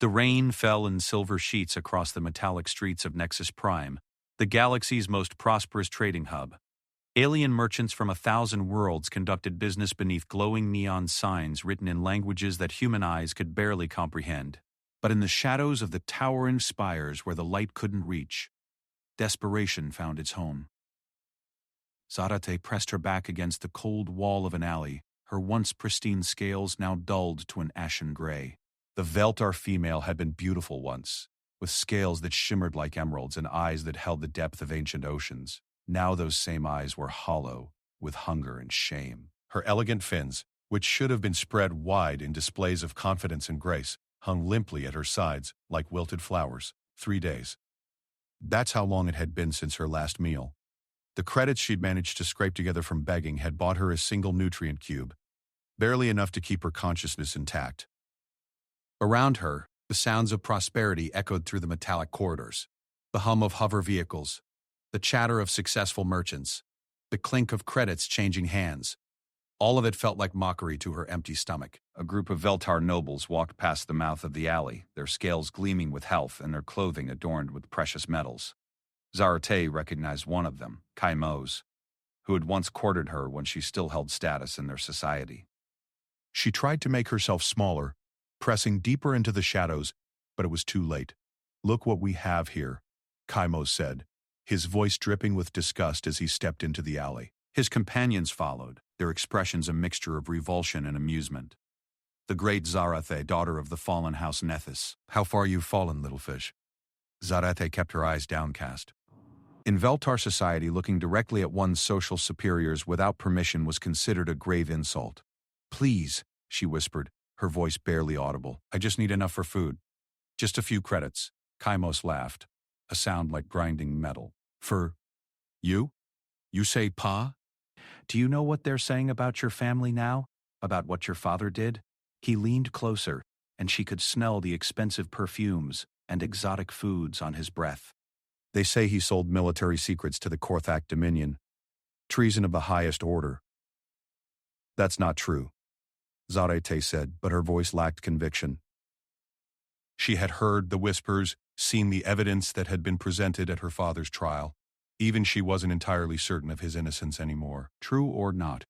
The rain fell in silver sheets across the metallic streets of Nexus Prime, the galaxy's most prosperous trading hub. Alien merchants from 1,000 worlds conducted business beneath glowing neon signs written in languages that human eyes could barely comprehend. But in the shadows of the towering spires where the light couldn't reach, desperation found its home. Zarate pressed her back against the cold wall of an alley, her once pristine scales now dulled to an ashen gray. The Veltar female had been beautiful once, with scales that shimmered like emeralds and eyes that held the depth of ancient oceans. Now those same eyes were hollow, with hunger and shame. Her elegant fins, which should have been spread wide in displays of confidence and grace, hung limply at her sides like wilted flowers. 3 days. That's how long it had been since her last meal. The credits she'd managed to scrape together from begging had bought her a single nutrient cube, barely enough to keep her consciousness intact. Around her, the sounds of prosperity echoed through the metallic corridors. The hum of hover vehicles, the chatter of successful merchants, the clink of credits changing hands. All of it felt like mockery to her empty stomach. A group of Veltar nobles walked past the mouth of the alley, their scales gleaming with health and their clothing adorned with precious metals. Zarate recognized one of them, Kaimos, who had once courted her when she still held status in their society. She tried to make herself smaller, pressing deeper into the shadows, but it was too late. "Look what we have here," Kaimos said, his voice dripping with disgust as he stepped into the alley. His companions followed, their expressions a mixture of revulsion and amusement. The great Zarathe, daughter of the fallen House Nethys. "How far you've fallen, little fish." Zarathe kept her eyes downcast. In Veltar society, looking directly at one's social superiors without permission was considered a grave insult. "Please," she whispered, her voice barely audible. "I just need enough for food. Just a few credits." Kaimos laughed, a sound like grinding metal. "For you? You say pa? Do you know what they're saying about your family now? About what your father did?" He leaned closer, and she could smell the expensive perfumes and exotic foods on his breath. "They say he sold military secrets to the Korthak Dominion. Treason of the highest order." "That's not true," Zarate said, but her voice lacked conviction. She had heard the whispers, seen the evidence that had been presented at her father's trial. Even she wasn't entirely certain of his innocence anymore. "True or not,"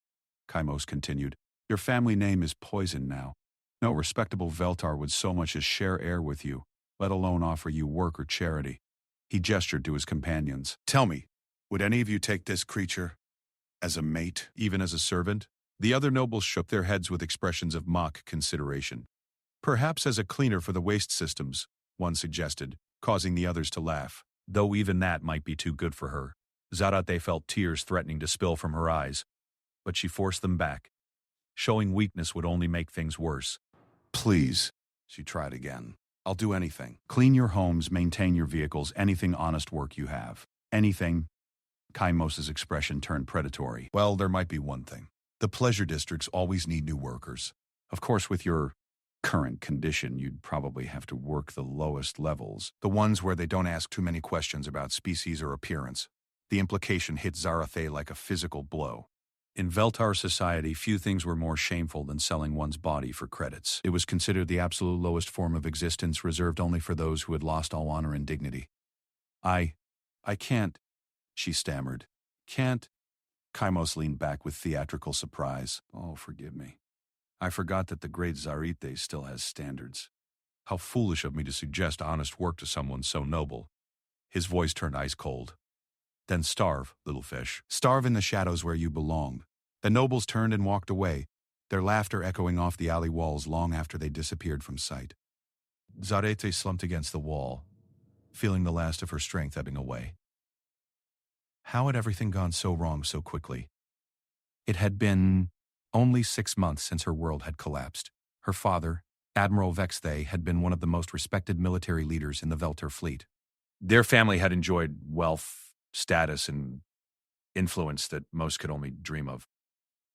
Kaimos continued, "your family name is poison now. No respectable Veltar would so much as share air with you, let alone offer you work or charity." He gestured to his companions. "Tell me, would any of you take this creature? As a mate, even as a servant?" The other nobles shook their heads with expressions of mock consideration. "Perhaps as a cleaner for the waste systems," one suggested, causing the others to laugh. Though even that might be too good for her. Zarate felt tears threatening to spill from her eyes, but she forced them back. Showing weakness would only make things worse. "Please," she tried again. "I'll do anything. Clean your homes, maintain your vehicles, anything honest work you have." "Anything?" Kaimos' expression turned predatory. "Well, there might be one thing. The pleasure districts always need new workers. Of course, with your current condition, you'd probably have to work the lowest levels, the ones where they don't ask too many questions about species or appearance." The implication hit Zarathe like a physical blow. In Veltar society, few things were more shameful than selling one's body for credits. It was considered the absolute lowest form of existence, reserved only for those who had lost all honor and dignity. I can't," she stammered. "Can't?" Kaimos leaned back with theatrical surprise. "Oh, forgive me. I forgot that the great Zarite still has standards. How foolish of me to suggest honest work to someone so noble." His voice turned ice cold. "Then starve, little fish. Starve in the shadows where you belong." The nobles turned and walked away, their laughter echoing off the alley walls long after they disappeared from sight. Zarete slumped against the wall, feeling the last of her strength ebbing away. How had everything gone so wrong so quickly? It had been only 6 months since her world had collapsed. Her father, Admiral Vexthe, had been one of the most respected military leaders in the Veltar fleet. Their family had enjoyed wealth, status, and influence that most could only dream of.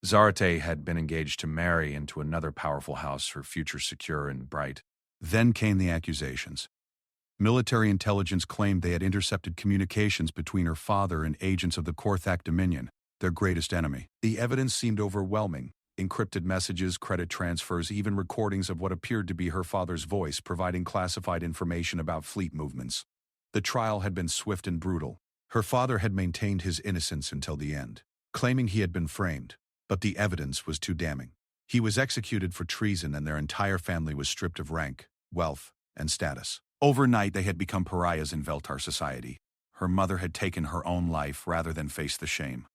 Zarate had been engaged to marry into another powerful house, her future secure and bright. Then came the accusations. Military intelligence claimed they had intercepted communications between her father and agents of the Korthak Dominion, their greatest enemy. The evidence seemed overwhelming, Encrypted messages, credit transfers, even recordings of what appeared to be her father's voice providing classified information about fleet movements. The trial had been swift and brutal. Her father had maintained his innocence until the end, claiming he had been framed, but the evidence was too damning. He was executed for treason and their entire family was stripped of rank, wealth, and status. Overnight, they had become pariahs in Veltar society. Her mother had taken her own life rather than face the shame.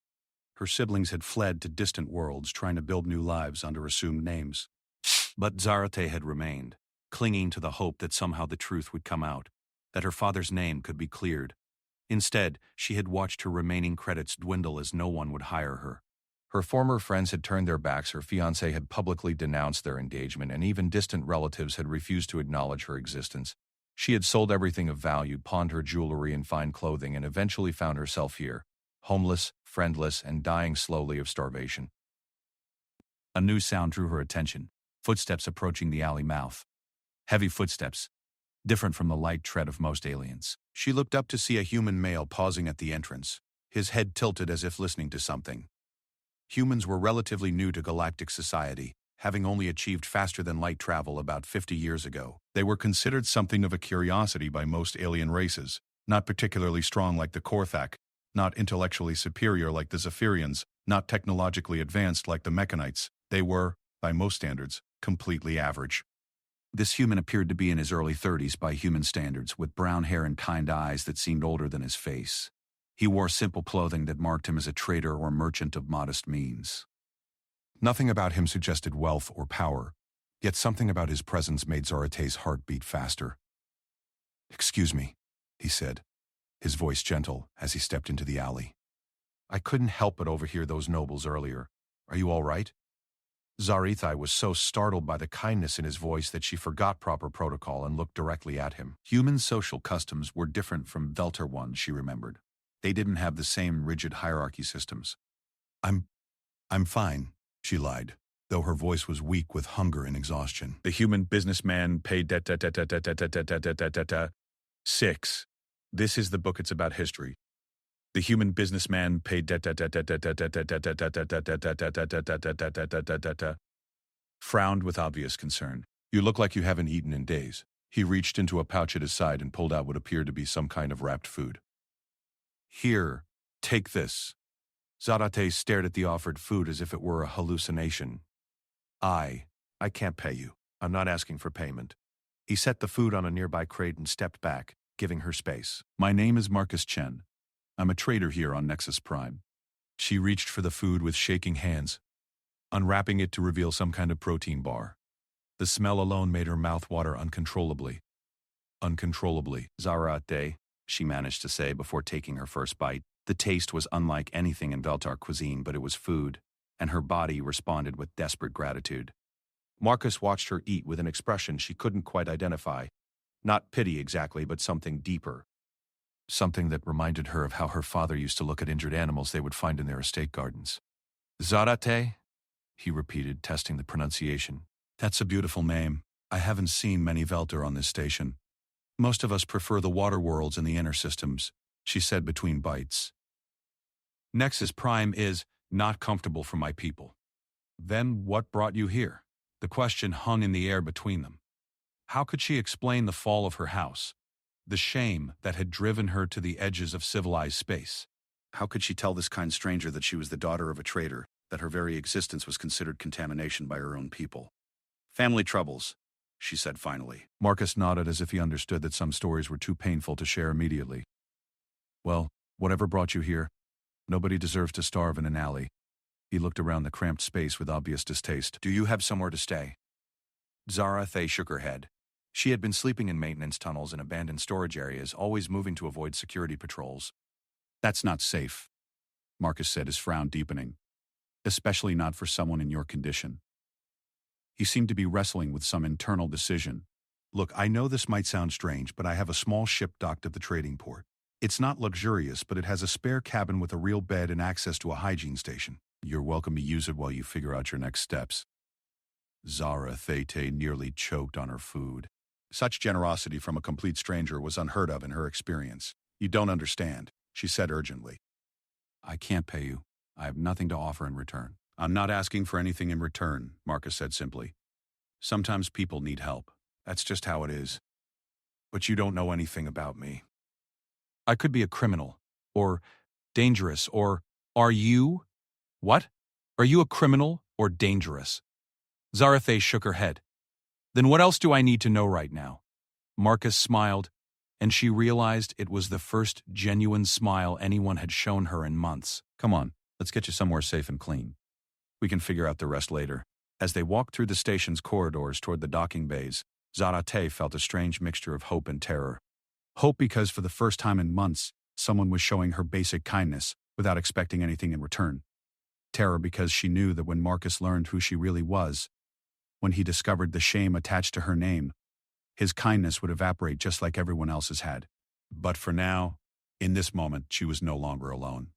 Her siblings had fled to distant worlds, trying to build new lives under assumed names. But Zarate had remained, clinging to the hope that somehow the truth would come out, that her father's name could be cleared. Instead, she had watched her remaining credits dwindle as no one would hire her. Her former friends had turned their backs, her fiancé had publicly denounced their engagement, and even distant relatives had refused to acknowledge her existence. She had sold everything of value, pawned her jewelry and fine clothing, and eventually found herself here, homeless, friendless, and dying slowly of starvation. A new sound drew her attention, footsteps approaching the alley mouth. Heavy footsteps, different from the light tread of most aliens. She looked up to see a human male pausing at the entrance, his head tilted as if listening to something. Humans were relatively new to galactic society, having only achieved faster-than-light travel about 50 years ago. They were considered something of a curiosity by most alien races, not particularly strong like the Korthak, not intellectually superior like the Zephyrians, not technologically advanced like the Mechanites. They were, by most standards, completely average. This human appeared to be in his early 30s by human standards, with brown hair and kind eyes that seemed older than his face. He wore simple clothing that marked him as a trader or merchant of modest means. Nothing about him suggested wealth or power, yet something about his presence made Zarate's heart beat faster. "Excuse me," he said, his voice gentle as he stepped into the alley. "I couldn't help but overhear those nobles earlier. Are you all right?" Zarethai was so startled by the kindness in his voice that she forgot proper protocol and looked directly at him. Human social customs were different from Veltar ones, she remembered. They didn't have the same rigid hierarchy systems. I'm fine," she lied, though her voice was weak with hunger and exhaustion. The human businessman paid 6. This is the book, it's about history. The human businessman paid frowned with obvious concern. "You look like you haven't eaten in days." He reached into a pouch at his side and pulled out what appeared to be some kind of wrapped food. "Here, take this." Zarate stared at the offered food as if it were a hallucination. I can't pay you. I'm not asking for payment." He set the food on a nearby crate and stepped back, giving her space. "My name is Marcus Chen. I'm a trader here on Nexus Prime." She reached for the food with shaking hands, unwrapping it to reveal some kind of protein bar. The smell alone made her mouth water uncontrollably. "Zarate," she managed to say before taking her first bite. The taste was unlike anything in Veltar cuisine, but it was food, and her body responded with desperate gratitude. Marcus watched her eat with an expression she couldn't quite identify. Not pity exactly, but something deeper. Something that reminded her of how her father used to look at injured animals they would find in their estate gardens. "Zarate?" he repeated, testing the pronunciation. "That's a beautiful name. I haven't seen many Veltar on this station. Most of us prefer the water worlds and the inner systems," she said between bites. "Nexus Prime is not comfortable for my people." "Then what brought you here?" The question hung in the air between them. How could she explain the fall of her house, the shame that had driven her to the edges of civilized space? How could she tell this kind stranger that she was the daughter of a trader, that her very existence was considered contamination by her own people? "Family troubles," she said finally. Marcus nodded as if he understood that some stories were too painful to share immediately. "Well, whatever brought you here, nobody deserves to starve in an alley." He looked around the cramped space with obvious distaste. "Do you have somewhere to stay?" Zarate shook her head. She had been sleeping in maintenance tunnels and abandoned storage areas, always moving to avoid security patrols. "That's not safe," Marcus said, his frown deepening. "Especially not for someone in your condition." He seemed to be wrestling with some internal decision. "Look, I know this might sound strange, but I have a small ship docked at the trading port. It's not luxurious, but it has a spare cabin with a real bed and access to a hygiene station. You're welcome to use it while you figure out your next steps." Zarate nearly choked on her food. Such generosity from a complete stranger was unheard of in her experience. "You don't understand," she said urgently. "I can't pay you. I have nothing to offer in return. I'm not asking for anything in return, Marcus said simply. Sometimes people need help. That's just how it is. But you don't know anything about me. I could be a criminal, or dangerous, or are you? What? Are you a criminal or dangerous? Zarathe shook her head. Then what else do I need to know right now? Marcus smiled, and she realized it was the first genuine smile anyone had shown her in months. Come on, let's get you somewhere safe and clean. We can figure out the rest later. As they walked through the station's corridors toward the docking bays, Zarate felt a strange mixture of hope and terror. Hope because for the first time in months, someone was showing her basic kindness without expecting anything in return. Terror because she knew that when Marcus learned who she really was, when he discovered the shame attached to her name, his kindness would evaporate just like everyone else's had. But for now, in this moment, she was no longer alone.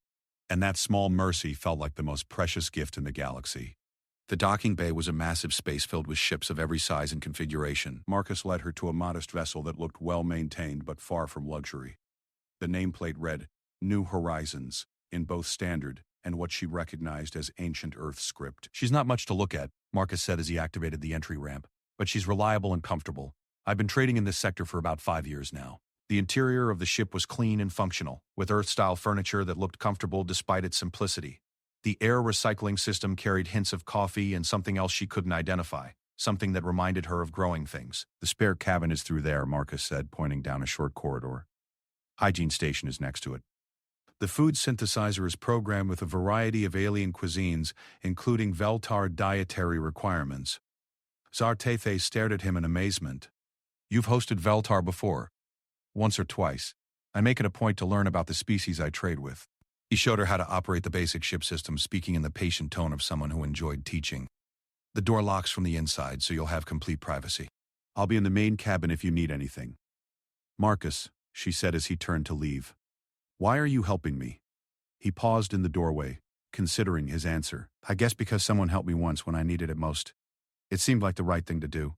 And that small mercy felt like the most precious gift in the galaxy. The docking bay was a massive space filled with ships of every size and configuration. Marcus led her to a modest vessel that looked well-maintained but far from luxury. The nameplate read, New Horizons, in both standard and what she recognized as ancient Earth script. She's not much to look at, Marcus said as he activated the entry ramp, but she's reliable and comfortable. I've been trading in this sector for about 5 years now. The interior of the ship was clean and functional, with Earth-style furniture that looked comfortable despite its simplicity. The air recycling system carried hints of coffee and something else she couldn't identify, something that reminded her of growing things. The spare cabin is through there, Marcus said, pointing down a short corridor. Hygiene station is next to it. The food synthesizer is programmed with a variety of alien cuisines, including Veltar dietary requirements. Zartethe stared at him in amazement. You've hosted Veltar before. Once or twice. I make it a point to learn about the species I trade with. He showed her how to operate the basic ship system, speaking in the patient tone of someone who enjoyed teaching. The door locks from the inside, so you'll have complete privacy. I'll be in the main cabin if you need anything. Marcus, she said as he turned to leave. Why are you helping me? He paused in the doorway, considering his answer. I guess because someone helped me once when I needed it most. It seemed like the right thing to do.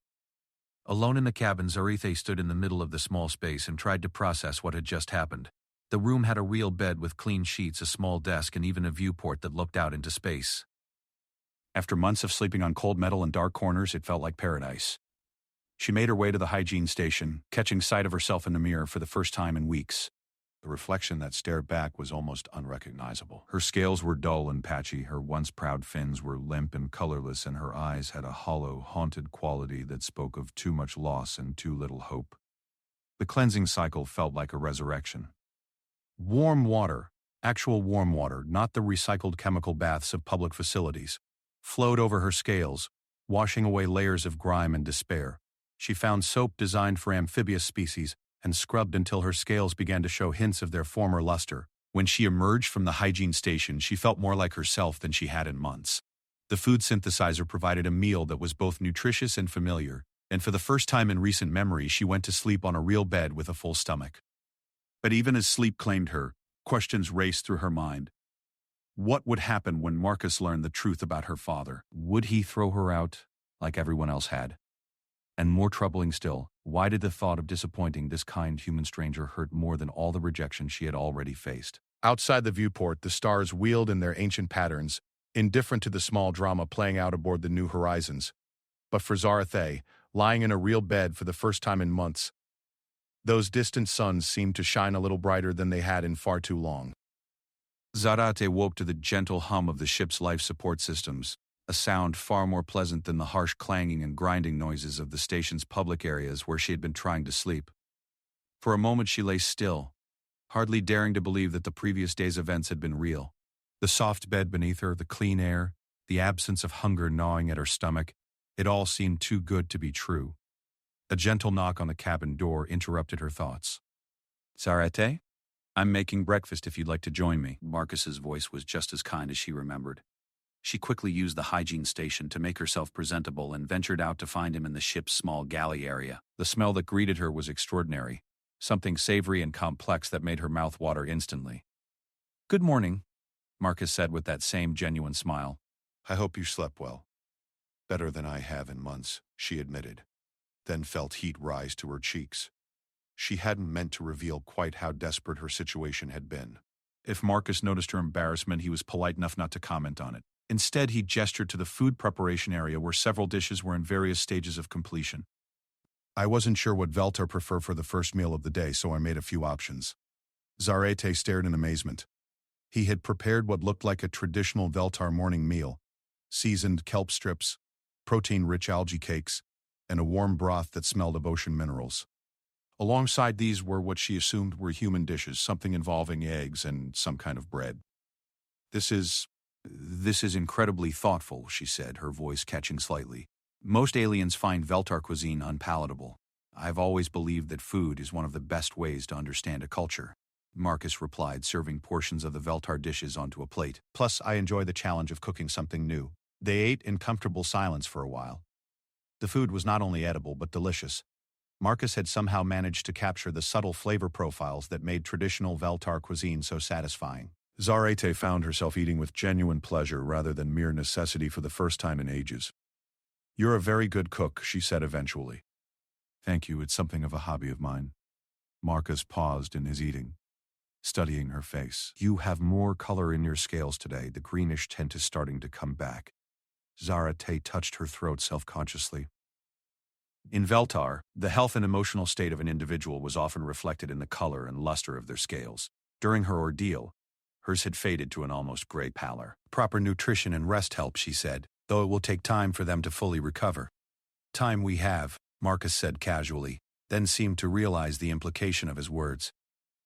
Alone in the cabin, Zarethe stood in the middle of the small space and tried to process what had just happened. The room had a real bed with clean sheets, a small desk, and even a viewport that looked out into space. After months of sleeping on cold metal and dark corners, it felt like paradise. She made her way to the hygiene station, catching sight of herself in the mirror for the first time in weeks. The reflection that stared back was almost unrecognizable. Her scales were dull and patchy, her once proud fins were limp and colorless, and her eyes had a hollow, haunted quality that spoke of too much loss and too little hope. The cleansing cycle felt like a resurrection. Warm water, actual warm water, not the recycled chemical baths of public facilities, flowed over her scales, washing away layers of grime and despair. She found soap designed for amphibious species and scrubbed until her scales began to show hints of their former luster. When she emerged from the hygiene station, she felt more like herself than she had in months. The food synthesizer provided a meal that was both nutritious and familiar, and for the first time in recent memory, she went to sleep on a real bed with a full stomach. But even as sleep claimed her, questions raced through her mind. What would happen when Marcus learned the truth about her father? Would he throw her out like everyone else had? And more troubling still, why did the thought of disappointing this kind human stranger hurt more than all the rejection she had already faced? Outside the viewport, the stars wheeled in their ancient patterns, indifferent to the small drama playing out aboard the New Horizons. But for Zarathe, lying in a real bed for the first time in months, those distant suns seemed to shine a little brighter than they had in far too long. Zarate woke to the gentle hum of the ship's life support systems, a sound far more pleasant than the harsh clanging and grinding noises of the station's public areas where she had been trying to sleep. For a moment she lay still, hardly daring to believe that the previous day's events had been real. The soft bed beneath her, the clean air, the absence of hunger gnawing at her stomach, it all seemed too good to be true. A gentle knock on the cabin door interrupted her thoughts. Zarate? I'm making breakfast if you'd like to join me. Marcus's voice was just as kind as she remembered. She quickly used the hygiene station to make herself presentable and ventured out to find him in the ship's small galley area. The smell that greeted her was extraordinary, something savory and complex that made her mouth water instantly. Good morning, Marcus said with that same genuine smile. I hope you slept well. Better than I have in months, she admitted, then felt heat rise to her cheeks. She hadn't meant to reveal quite how desperate her situation had been. If Marcus noticed her embarrassment, he was polite enough not to comment on it. Instead, he gestured to the food preparation area where several dishes were in various stages of completion. I wasn't sure what Veltar prefer for the first meal of the day, so I made a few options. Zarate stared in amazement. He had prepared what looked like a traditional Veltar morning meal: seasoned kelp strips, protein-rich algae cakes, and a warm broth that smelled of ocean minerals. Alongside these were what she assumed were human dishes, something involving eggs and some kind of bread. This is incredibly thoughtful, she said, her voice catching slightly. Most aliens find Veltar cuisine unpalatable. I've always believed that food is one of the best ways to understand a culture. Marcus replied, serving portions of the Veltar dishes onto a plate. Plus, I enjoy the challenge of cooking something new. They ate in comfortable silence for a while. The food was not only edible but delicious. Marcus had somehow managed to capture the subtle flavor profiles that made traditional Veltar cuisine so satisfying. Zarate found herself eating with genuine pleasure rather than mere necessity for the first time in ages. "You're a very good cook," she said eventually. "Thank you, it's something of a hobby of mine." Marcus paused in his eating, studying her face. "You have more color in your scales today. The greenish tint is starting to come back." Zarate touched her throat self-consciously. In Veltar, the health and emotional state of an individual was often reflected in the color and luster of their scales. During her ordeal, hers had faded to an almost gray pallor. "Proper nutrition and rest help," she said, "though it will take time for them to fully recover." "Time we have," Marcus said casually, then seemed to realize the implication of his words.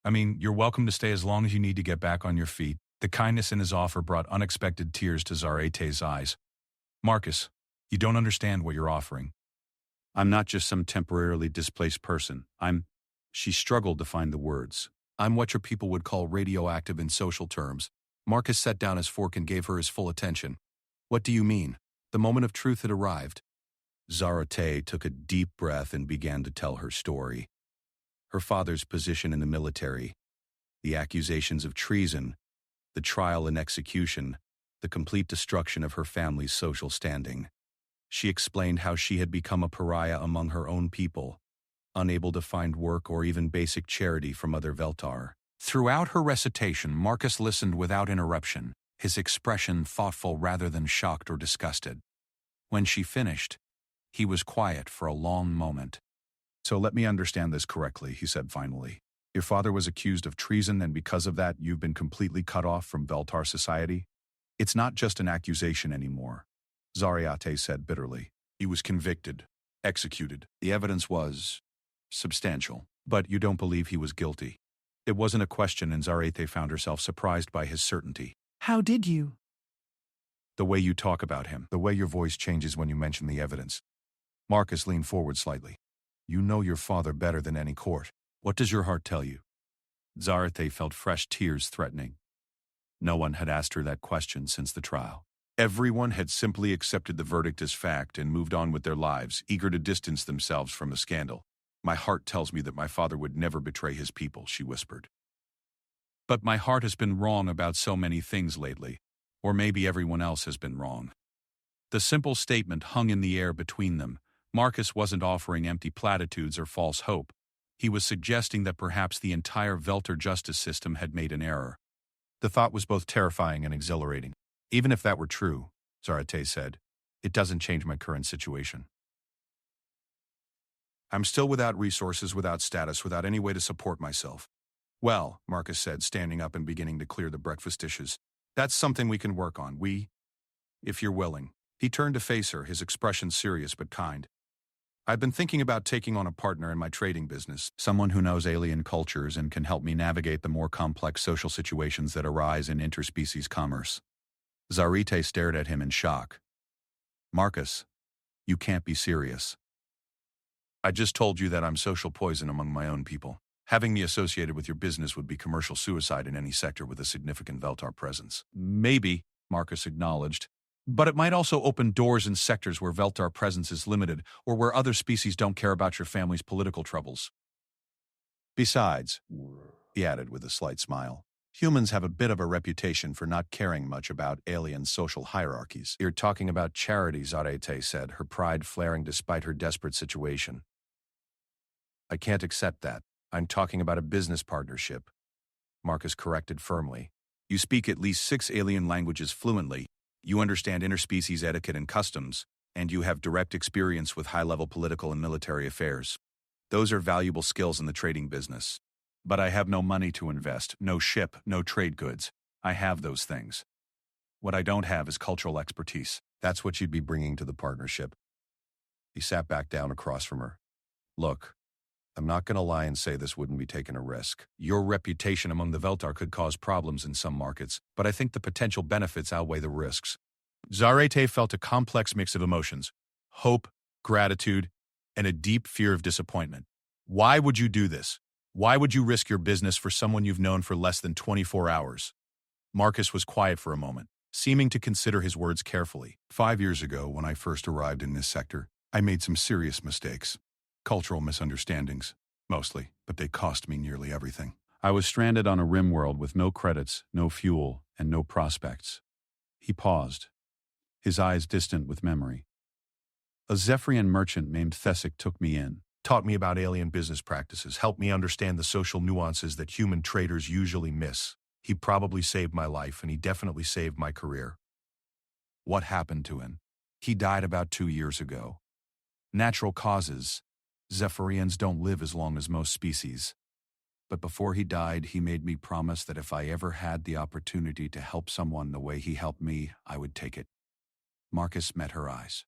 "I mean, you're welcome to stay as long as you need to get back on your feet." The kindness in his offer brought unexpected tears to Zarate's eyes. "Marcus, you don't understand what you're offering. I'm not just some temporarily displaced person. She struggled to find the words. "I'm what your people would call radioactive in social terms." Marcus set down his fork and gave her his full attention. "What do you mean?" The moment of truth had arrived. Zarate took a deep breath and began to tell her story. Her father's position in the military, the accusations of treason, the trial and execution, the complete destruction of her family's social standing. She explained how she had become a pariah among her own people, unable to find work or even basic charity from other Veltar. Throughout her recitation, Marcus listened without interruption, his expression thoughtful rather than shocked or disgusted. When she finished, he was quiet for a long moment. "So let me understand this correctly," he said finally. "Your father was accused of treason, and because of that, you've been completely cut off from Veltar society? It's not just an accusation anymore," Zarate said bitterly. "He was convicted, executed. The evidence was substantial. But you don't believe he was guilty." It wasn't a question, and Zarate found herself surprised by his certainty. "How did you?" "The way you talk about him, the way your voice changes when you mention the evidence." Marcus leaned forward slightly. "You know your father better than any court. What does your heart tell you?" Zarate felt fresh tears threatening. No one had asked her that question since the trial. Everyone had simply accepted the verdict as fact and moved on with their lives, eager to distance themselves from the scandal. "My heart tells me that my father would never betray his people," she whispered. "But my heart has been wrong about so many things lately. Or maybe everyone else has been wrong." The simple statement hung in the air between them. Marcus wasn't offering empty platitudes or false hope. He was suggesting that perhaps the entire Veltar justice system had made an error. The thought was both terrifying and exhilarating. "Even if that were true," Zarate said, "it doesn't change my current situation. I'm still without resources, without status, without any way to support myself." "Well," Marcus said, standing up and beginning to clear the breakfast dishes, "that's something we can work on. If you're willing." He turned to face her, his expression serious but kind. "I've been thinking about taking on a partner in my trading business, someone who knows alien cultures and can help me navigate the more complex social situations that arise in interspecies commerce." Zarate stared at him in shock. "Marcus, you can't be serious." "I just told you that I'm social poison among my own people. Having me associated with your business would be commercial suicide in any sector with a significant Veltar presence." "Maybe," Marcus acknowledged. "But it might also open doors in sectors where Veltar presence is limited, or where other species don't care about your family's political troubles. Besides," he added with a slight smile, "humans have a bit of a reputation for not caring much about alien social hierarchies." "You're talking about charity," Zarate said, her pride flaring despite her desperate situation. "I can't accept that. I'm talking about a business partnership," Marcus corrected firmly. "You speak at least 6 alien languages fluently. You understand interspecies etiquette and customs, and you have direct experience with high-level political and military affairs. Those are valuable skills in the trading business. But I have no money to invest, no ship, no trade goods. I have those things. What I don't have is cultural expertise. That's what you'd be bringing to the partnership. He sat back down across from her. Look, I'm not going to lie and say this wouldn't be taking a risk. Your reputation among the Veltar could cause problems in some markets, but I think the potential benefits outweigh the risks. Zarete felt a complex mix of emotions: hope, gratitude, and a deep fear of disappointment. Why would you do this? Why would you risk your business for someone you've known for less than 24 hours? Marcus was quiet for a moment, seeming to consider his words carefully. 5 years ago, when I first arrived in this sector, I made some serious mistakes. Cultural misunderstandings, mostly, but they cost me nearly everything. I was stranded on a rim world with no credits, no fuel, and no prospects. He paused, his eyes distant with memory. A Zephyrian merchant named Thesic took me in, taught me about alien business practices, helped me understand the social nuances that human traders usually miss. He probably saved my life, and he definitely saved my career. What happened to him? He died about 2 years ago. Natural causes. Zephyrians don't live as long as most species. But before he died, he made me promise that if I ever had the opportunity to help someone the way he helped me, I would take it. Marcus met her eyes.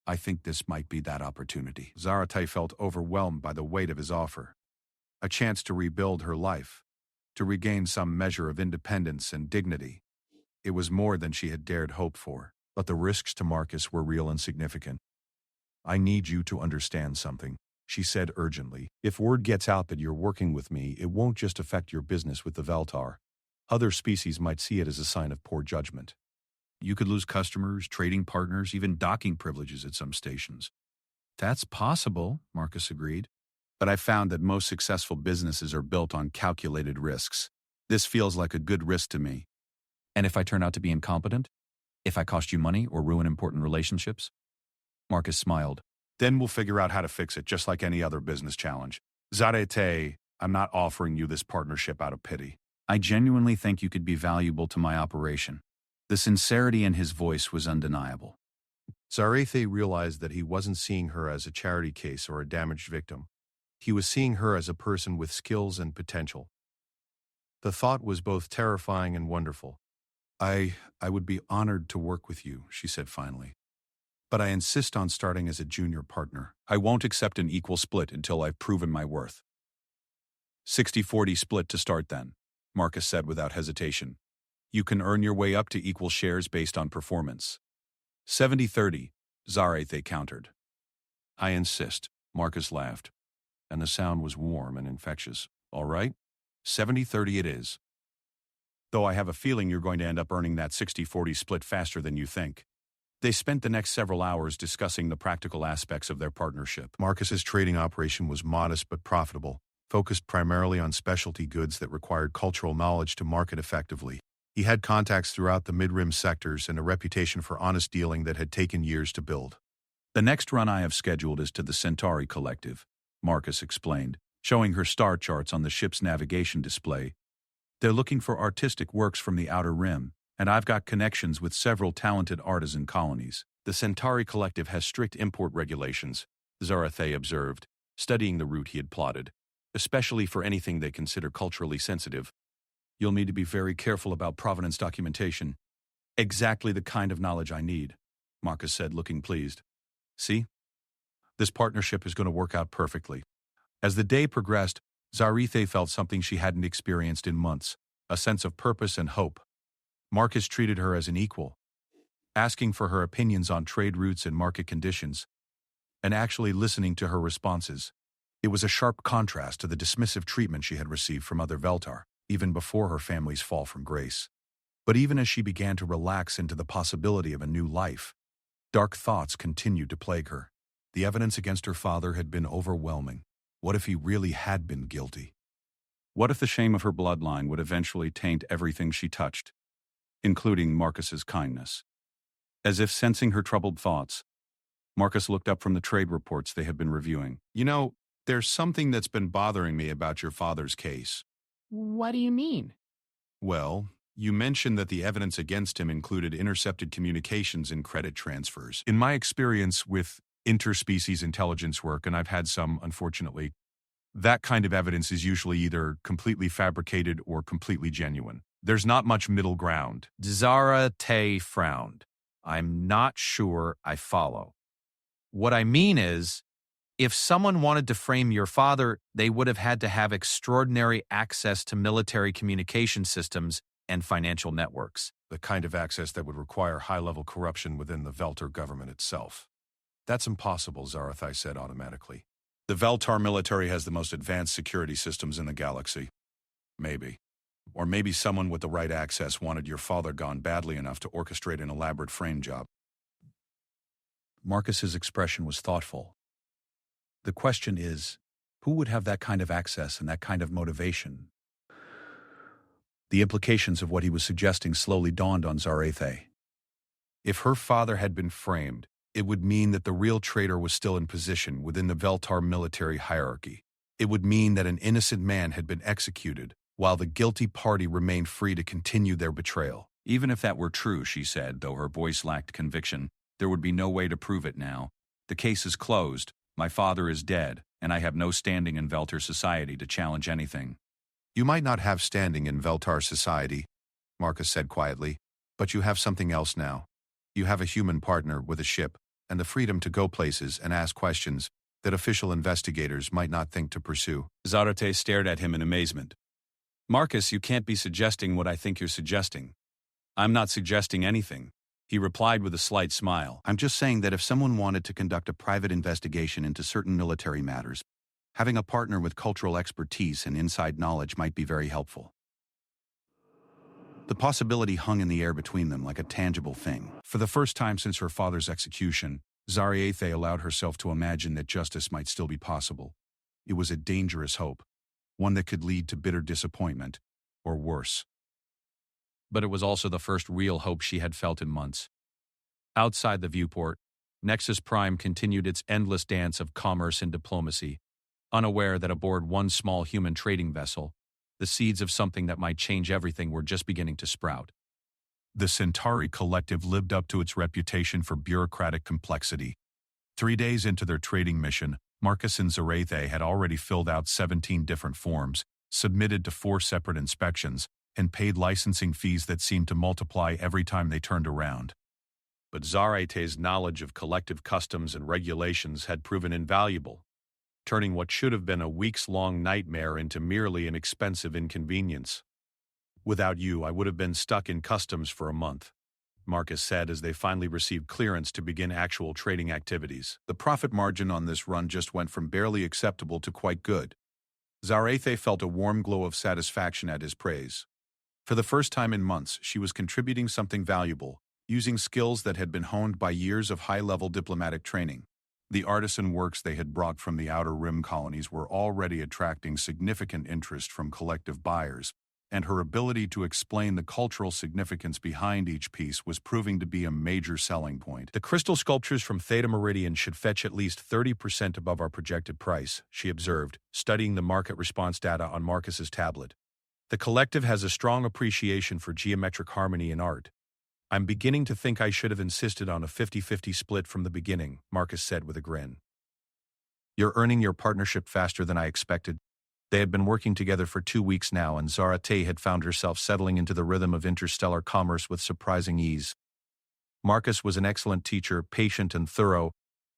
I think this might be that opportunity. Zarate felt overwhelmed by the weight of his offer. A chance to rebuild her life, to regain some measure of independence and dignity. It was more than she had dared hope for, but the risks to Marcus were real and significant. I need you to understand something, she said urgently. If word gets out that you're working with me, it won't just affect your business with the Veltar. Other species might see it as a sign of poor judgment. You could lose customers, trading partners, even docking privileges at some stations. That's possible, Marcus agreed. But I found that most successful businesses are built on calculated risks. This feels like a good risk to me. And if I turn out to be incompetent? If I cost you money or ruin important relationships? Marcus smiled. Then we'll figure out how to fix it, just like any other business challenge. Zarete, I'm not offering you this partnership out of pity. I genuinely think you could be valuable to my operation. The sincerity in his voice was undeniable. Zarete realized that he wasn't seeing her as a charity case or a damaged victim. He was seeing her as a person with skills and potential. The thought was both terrifying and wonderful. I would be honored to work with you, she said finally. But I insist on starting as a junior partner. I won't accept an equal split until I've proven my worth. 60-40 split to start then, Marcus said without hesitation. You can earn your way up to equal shares based on performance. 70-30, Zarete countered. I insist, Marcus laughed, and the sound was warm and infectious. All right, 70-30 it is. Though I have a feeling you're going to end up earning that 60-40 split faster than you think. They spent the next several hours discussing the practical aspects of their partnership. Marcus's trading operation was modest but profitable, focused primarily on specialty goods that required cultural knowledge to market effectively. He had contacts throughout the mid-rim sectors and a reputation for honest dealing that had taken years to build. The next run I have scheduled is to the Centauri Collective, Marcus explained, showing her star charts on the ship's navigation display. They're looking for artistic works from the outer rim, and I've got connections with several talented artisan colonies. The Centauri Collective has strict import regulations, Zarate observed, studying the route he had plotted, especially for anything they consider culturally sensitive. You'll need to be very careful about provenance documentation. Exactly the kind of knowledge I need, Marcus said, looking pleased. See? This partnership is going to work out perfectly. As the day progressed, Zarete felt something she hadn't experienced in months, a sense of purpose and hope. Marcus treated her as an equal, asking for her opinions on trade routes and market conditions, and actually listening to her responses. It was a sharp contrast to the dismissive treatment she had received from other Veltar, even before her family's fall from grace. But even as she began to relax into the possibility of a new life, dark thoughts continued to plague her. The evidence against her father had been overwhelming. What if he really had been guilty? What if the shame of her bloodline would eventually taint everything she touched, including Marcus's kindness? As if sensing her troubled thoughts, Marcus looked up from the trade reports they had been reviewing. You know, there's something that's been bothering me about your father's case. What do you mean? Well, You mentioned that the evidence against him included intercepted communications and credit transfers. In my experience with interspecies intelligence work, and I've had some, unfortunately, that kind of evidence is usually either completely fabricated or completely genuine. There's not much middle ground. Zara-Tay frowned. I'm not sure I follow. What I mean is, if someone wanted to frame your father, they would have had to have extraordinary access to military communication systems and financial networks. The kind of access that would require high-level corruption within the Veltar government itself. That's impossible, Zara-Tay said automatically. The Veltar military has the most advanced security systems in the galaxy. Maybe. Or maybe someone with the right access wanted your father gone badly enough to orchestrate an elaborate frame job. Marcus's expression was thoughtful. The question is, who would have that kind of access and that kind of motivation? The implications of what he was suggesting slowly dawned on Zara-Tay. If her father had been framed, it would mean that the real traitor was still in position within the Veltar military hierarchy. It would mean that an innocent man had been executed, while the guilty party remained free to continue their betrayal. Even if that were true, she said, though her voice lacked conviction, there would be no way to prove it now. The case is closed, my father is dead, and I have no standing in Veltar society to challenge anything. You might not have standing in Veltar society, Marcus said quietly, but you have something else now. You have a human partner with a ship, and the freedom to go places and ask questions that official investigators might not think to pursue. Zara-Tay stared at him in amazement. Marcus, you can't be suggesting what I think you're suggesting. I'm not suggesting anything, he replied with a slight smile. I'm just saying that if someone wanted to conduct a private investigation into certain military matters, having a partner with cultural expertise and inside knowledge might be very helpful. The possibility hung in the air between them like a tangible thing. For the first time since her father's execution, Zara-Tay allowed herself to imagine that justice might still be possible. It was a dangerous hope, one that could lead to bitter disappointment, or worse. But it was also the first real hope she had felt in months. Outside the viewport, Nexus Prime continued its endless dance of commerce and diplomacy, unaware that aboard one small human trading vessel, the seeds of something that might change everything were just beginning to sprout. The Centauri Collective lived up to its reputation for bureaucratic complexity. 3 days into their trading mission, Marcus and Zara-Tay had already filled out 17 different forms, submitted to 4 separate inspections, and paid licensing fees that seemed to multiply every time they turned around. But Zara-Tay's knowledge of collective customs and regulations had proven invaluable, turning what should have been a weeks-long nightmare into merely an expensive inconvenience. Without you, I would have been stuck in customs for a month, Marcus said as they finally received clearance to begin actual trading activities. The profit margin on this run just went from barely acceptable to quite good. Zara-Tay felt a warm glow of satisfaction at his praise. For the first time in months, she was contributing something valuable, using skills that had been honed by years of high-level diplomatic training. The artisan works they had brought from the Outer Rim colonies were already attracting significant interest from collective buyers, and her ability to explain the cultural significance behind each piece was proving to be a major selling point. The crystal sculptures from Theta Meridian should fetch at least 30% above our projected price, she observed, studying the market response data on Marcus's tablet. The collective has a strong appreciation for geometric harmony in art. I'm beginning to think I should have insisted on a 50-50 split from the beginning, Marcus said with a grin. You're earning your partnership faster than I expected. They had been working together for 2 weeks now, and Zara-Tay had found herself settling into the rhythm of interstellar commerce with surprising ease. Marcus was an excellent teacher, patient and thorough,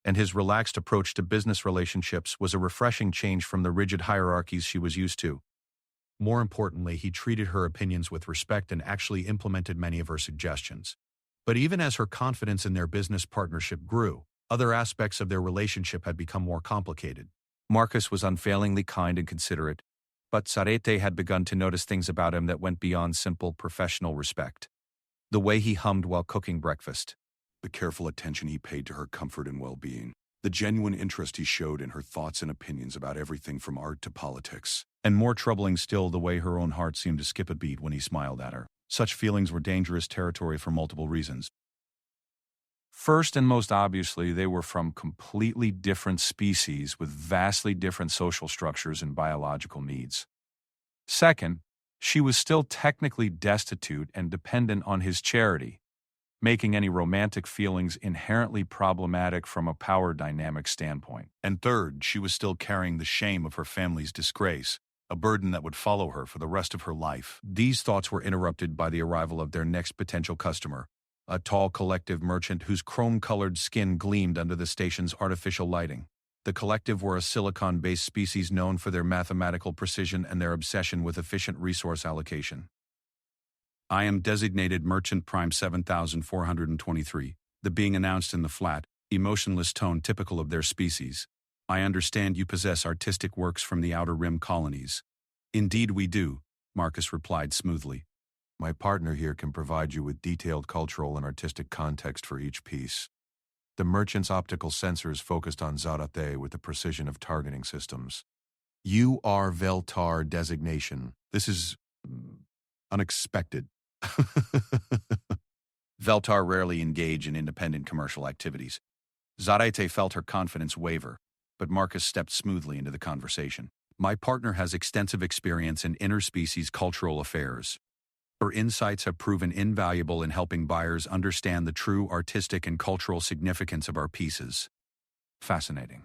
and his relaxed approach to business relationships was a refreshing change from the rigid hierarchies she was used to. More importantly, he treated her opinions with respect and actually implemented many of her suggestions. But even as her confidence in their business partnership grew, other aspects of their relationship had become more complicated. Marcus was unfailingly kind and considerate, but Zara-Tay had begun to notice things about him that went beyond simple professional respect. The way he hummed while cooking breakfast, the careful attention he paid to her comfort and well-being, the genuine interest he showed in her thoughts and opinions about everything from art to politics. And more troubling still, the way her own heart seemed to skip a beat when he smiled at her. Such feelings were dangerous territory for multiple reasons. First and most obviously, they were from completely different species with vastly different social structures and biological needs. Second, She was still technically destitute and dependent on his charity, making any romantic feelings inherently problematic from a power dynamic standpoint. And third, she was still carrying the shame of her family's disgrace, a burden that would follow her for the rest of her life. These thoughts were interrupted by the arrival of their next potential customer, a tall collective merchant whose chrome-colored skin gleamed under the station's artificial lighting. The collective were a silicon-based species known for their mathematical precision and their obsession with efficient resource allocation. I am designated Merchant Prime 7423, the being announced in the flat, emotionless tone typical of their species. I understand you possess artistic works from the Outer Rim colonies. Indeed we do, Marcus replied smoothly. My partner here can provide you with detailed cultural and artistic context for each piece. The merchant's optical sensors focused on Zarate with the precision of targeting systems. You are Veltar designation. This is unexpected. Veltar rarely engage in independent commercial activities. Zarate felt her confidence waver, but Marcus stepped smoothly into the conversation. My partner has extensive experience in interspecies cultural affairs. Her insights have proven invaluable in helping buyers understand the true artistic and cultural significance of our pieces. Fascinating.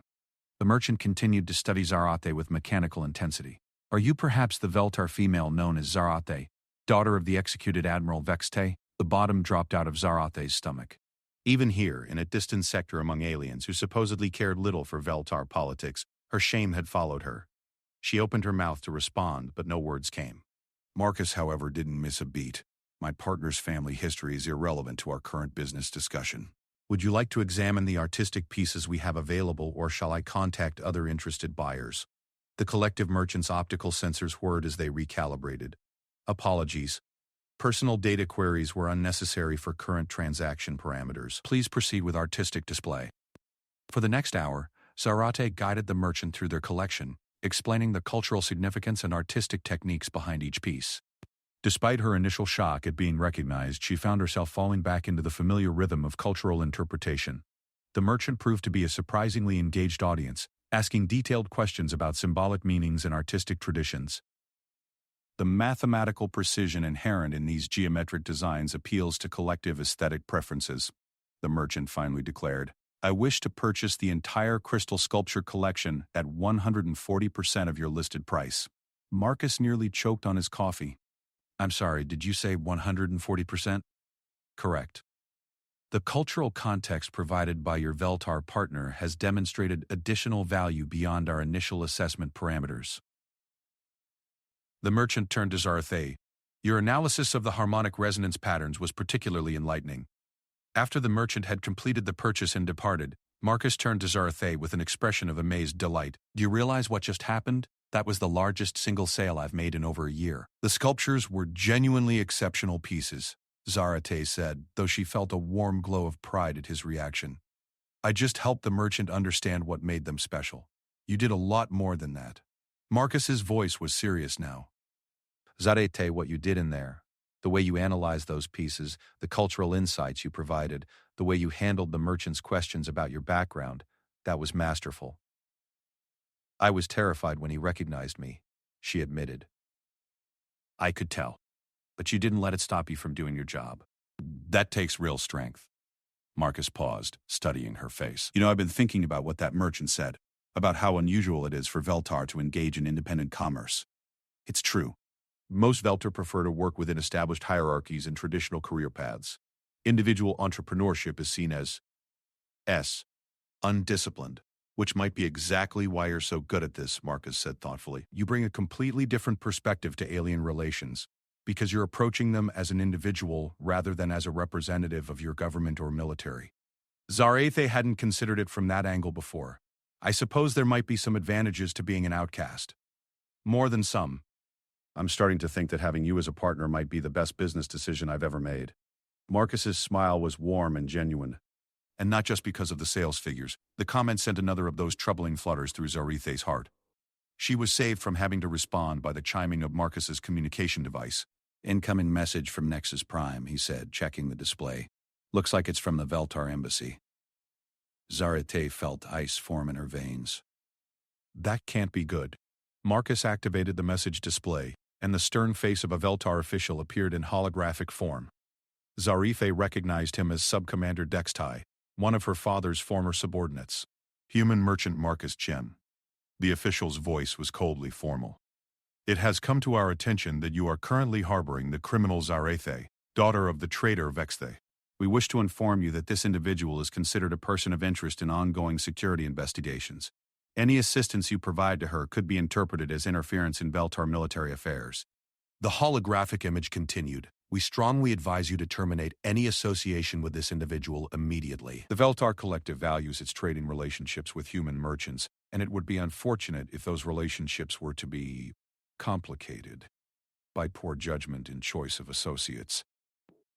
The merchant continued to study Zarate with mechanical intensity. Are you perhaps the Veltar female known as Zarate, daughter of the executed Admiral Vexte? The bottom dropped out of Zarate's stomach. Even here, in a distant sector among aliens who supposedly cared little for Veltar politics, her shame had followed her. She opened her mouth to respond, but no words came. Marcus, however, didn't miss a beat. My partner's family history is irrelevant to our current business discussion. Would you like to examine the artistic pieces we have available, or shall I contact other interested buyers? The collective merchant's optical sensors whirred as they recalibrated. Apologies. Personal data queries were unnecessary for current transaction parameters. Please proceed with artistic display. For the next hour, Zarate guided the merchant through their collection, explaining the cultural significance and artistic techniques behind each piece. Despite her initial shock at being recognized, she found herself falling back into the familiar rhythm of cultural interpretation. The merchant proved to be a surprisingly engaged audience, asking detailed questions about symbolic meanings and artistic traditions. The mathematical precision inherent in these geometric designs appeals to collective aesthetic preferences, the merchant finally declared. I wish to purchase the entire crystal sculpture collection at 140% of your listed price. Marcus nearly choked on his coffee. I'm sorry, did you say 140%? Correct. The cultural context provided by your Veltar partner has demonstrated additional value beyond our initial assessment parameters. The merchant turned to Zarate. Your analysis of the harmonic resonance patterns was particularly enlightening. After the merchant had completed the purchase and departed, Marcus turned to Zarate with an expression of amazed delight. Do you realize what just happened? That was the largest single sale I've made in over a year. The sculptures were genuinely exceptional pieces, Zarate said, though she felt a warm glow of pride at his reaction. I just helped the merchant understand what made them special. You did a lot more than that. Marcus's voice was serious now. Zarate, what you did in there, the way you analyzed those pieces, the cultural insights you provided, the way you handled the merchant's questions about your background, that was masterful. I was terrified when he recognized me, she admitted. I could tell, but you didn't let it stop you from doing your job. That takes real strength. Marcus paused, studying her face. I've been thinking about what that merchant said, about how unusual it is for Veltar to engage in independent commerce. It's true. Most Veltar prefer to work within established hierarchies and traditional career paths. Individual entrepreneurship is seen as undisciplined, which might be exactly why you're so good at this, Marcus said thoughtfully. You bring a completely different perspective to alien relations, because you're approaching them as an individual rather than as a representative of your government or military. Zarate hadn't considered it from that angle before. I suppose there might be some advantages to being an outcast. More than some. I'm starting to think that having you as a partner might be the best business decision I've ever made. Marcus's smile was warm and genuine. And not just because of the sales figures. The comment sent another of those troubling flutters through Zarate's heart. She was saved from having to respond by the chiming of Marcus's communication device. Incoming message from Nexus Prime, he said, checking the display. Looks like it's from the Veltar embassy. Zarate felt ice form in her veins. That can't be good. Marcus activated the message display, and the stern face of a Veltar official appeared in holographic form. Zarife recognized him as Subcommander Dextai, one of her father's former subordinates. Human merchant Marcus Gem. The official's voice was coldly formal. It has come to our attention that you are currently harboring the criminal Zarethe, daughter of the traitor Vexthe. We wish to inform you that this individual is considered a person of interest in ongoing security investigations. Any assistance you provide to her could be interpreted as interference in Veltar military affairs. The holographic image continued. We strongly advise you to terminate any association with this individual immediately. The Veltar Collective values its trading relationships with human merchants, and it would be unfortunate if those relationships were to be complicated by poor judgment in choice of associates.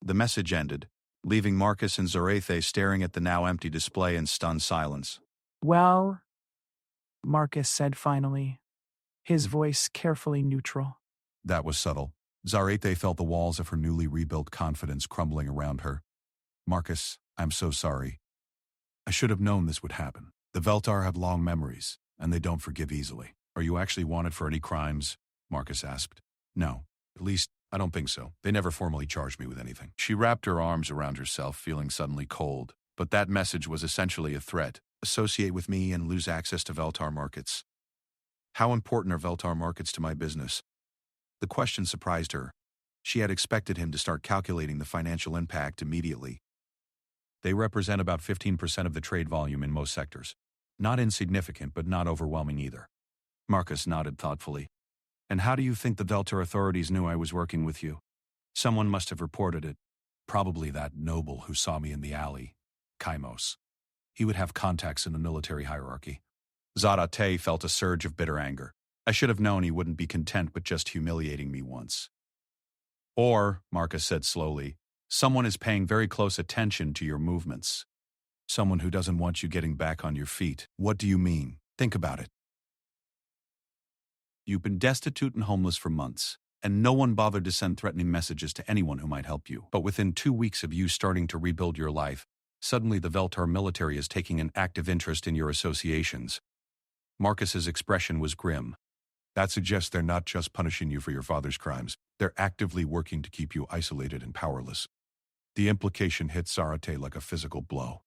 The message ended, leaving Marcus and Zarethe staring at the now empty display in stunned silence. Well, Marcus said finally, his voice carefully neutral. That was subtle. Zarethe felt the walls of her newly rebuilt confidence crumbling around her. Marcus, I'm so sorry. I should have known this would happen. The Veltar have long memories, and they don't forgive easily. Are you actually wanted for any crimes? Marcus asked. No, at least I don't think so. They never formally charged me with anything. She wrapped her arms around herself, feeling suddenly cold. But that message was essentially a threat. Associate with me and lose access to Veltar markets. How important are Veltar markets to my business? The question surprised her. She had expected him to start calculating the financial impact immediately. They represent about 15% of the trade volume in most sectors. Not insignificant, but not overwhelming either. Marcus nodded thoughtfully. And how do you think the Veltar authorities knew I was working with you? Someone must have reported it. Probably that noble who saw me in the alley, Kaimos. He would have contacts in the military hierarchy. Zarate felt a surge of bitter anger. I should have known he wouldn't be content with just humiliating me once. Or, Marcus said slowly, someone is paying very close attention to your movements. Someone who doesn't want you getting back on your feet. What do you mean? Think about it. You've been destitute and homeless for months, and no one bothered to send threatening messages to anyone who might help you. But within 2 weeks of you starting to rebuild your life, suddenly the Veltar military is taking an active interest in your associations. Marcus's expression was grim. That suggests they're not just punishing you for your father's crimes, they're actively working to keep you isolated and powerless. The implication hit Zarate like a physical blow.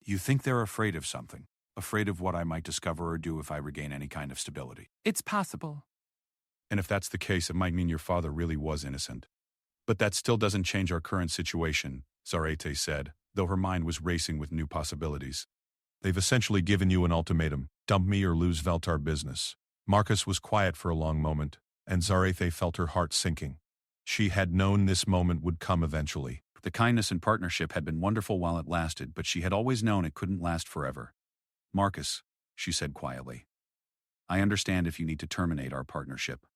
You think they're afraid of something? Afraid of what I might discover or do if I regain any kind of stability? It's possible. And if that's the case, it might mean your father really was innocent. But that still doesn't change our current situation, Zarate said, though her mind was racing with new possibilities. They've essentially given you an ultimatum. Dump me or lose Veltar business. Marcus was quiet for a long moment, and Zarate felt her heart sinking. She had known this moment would come eventually. The kindness and partnership had been wonderful while it lasted, but she had always known it couldn't last forever. Marcus, she said quietly, I understand if you need to terminate our partnership.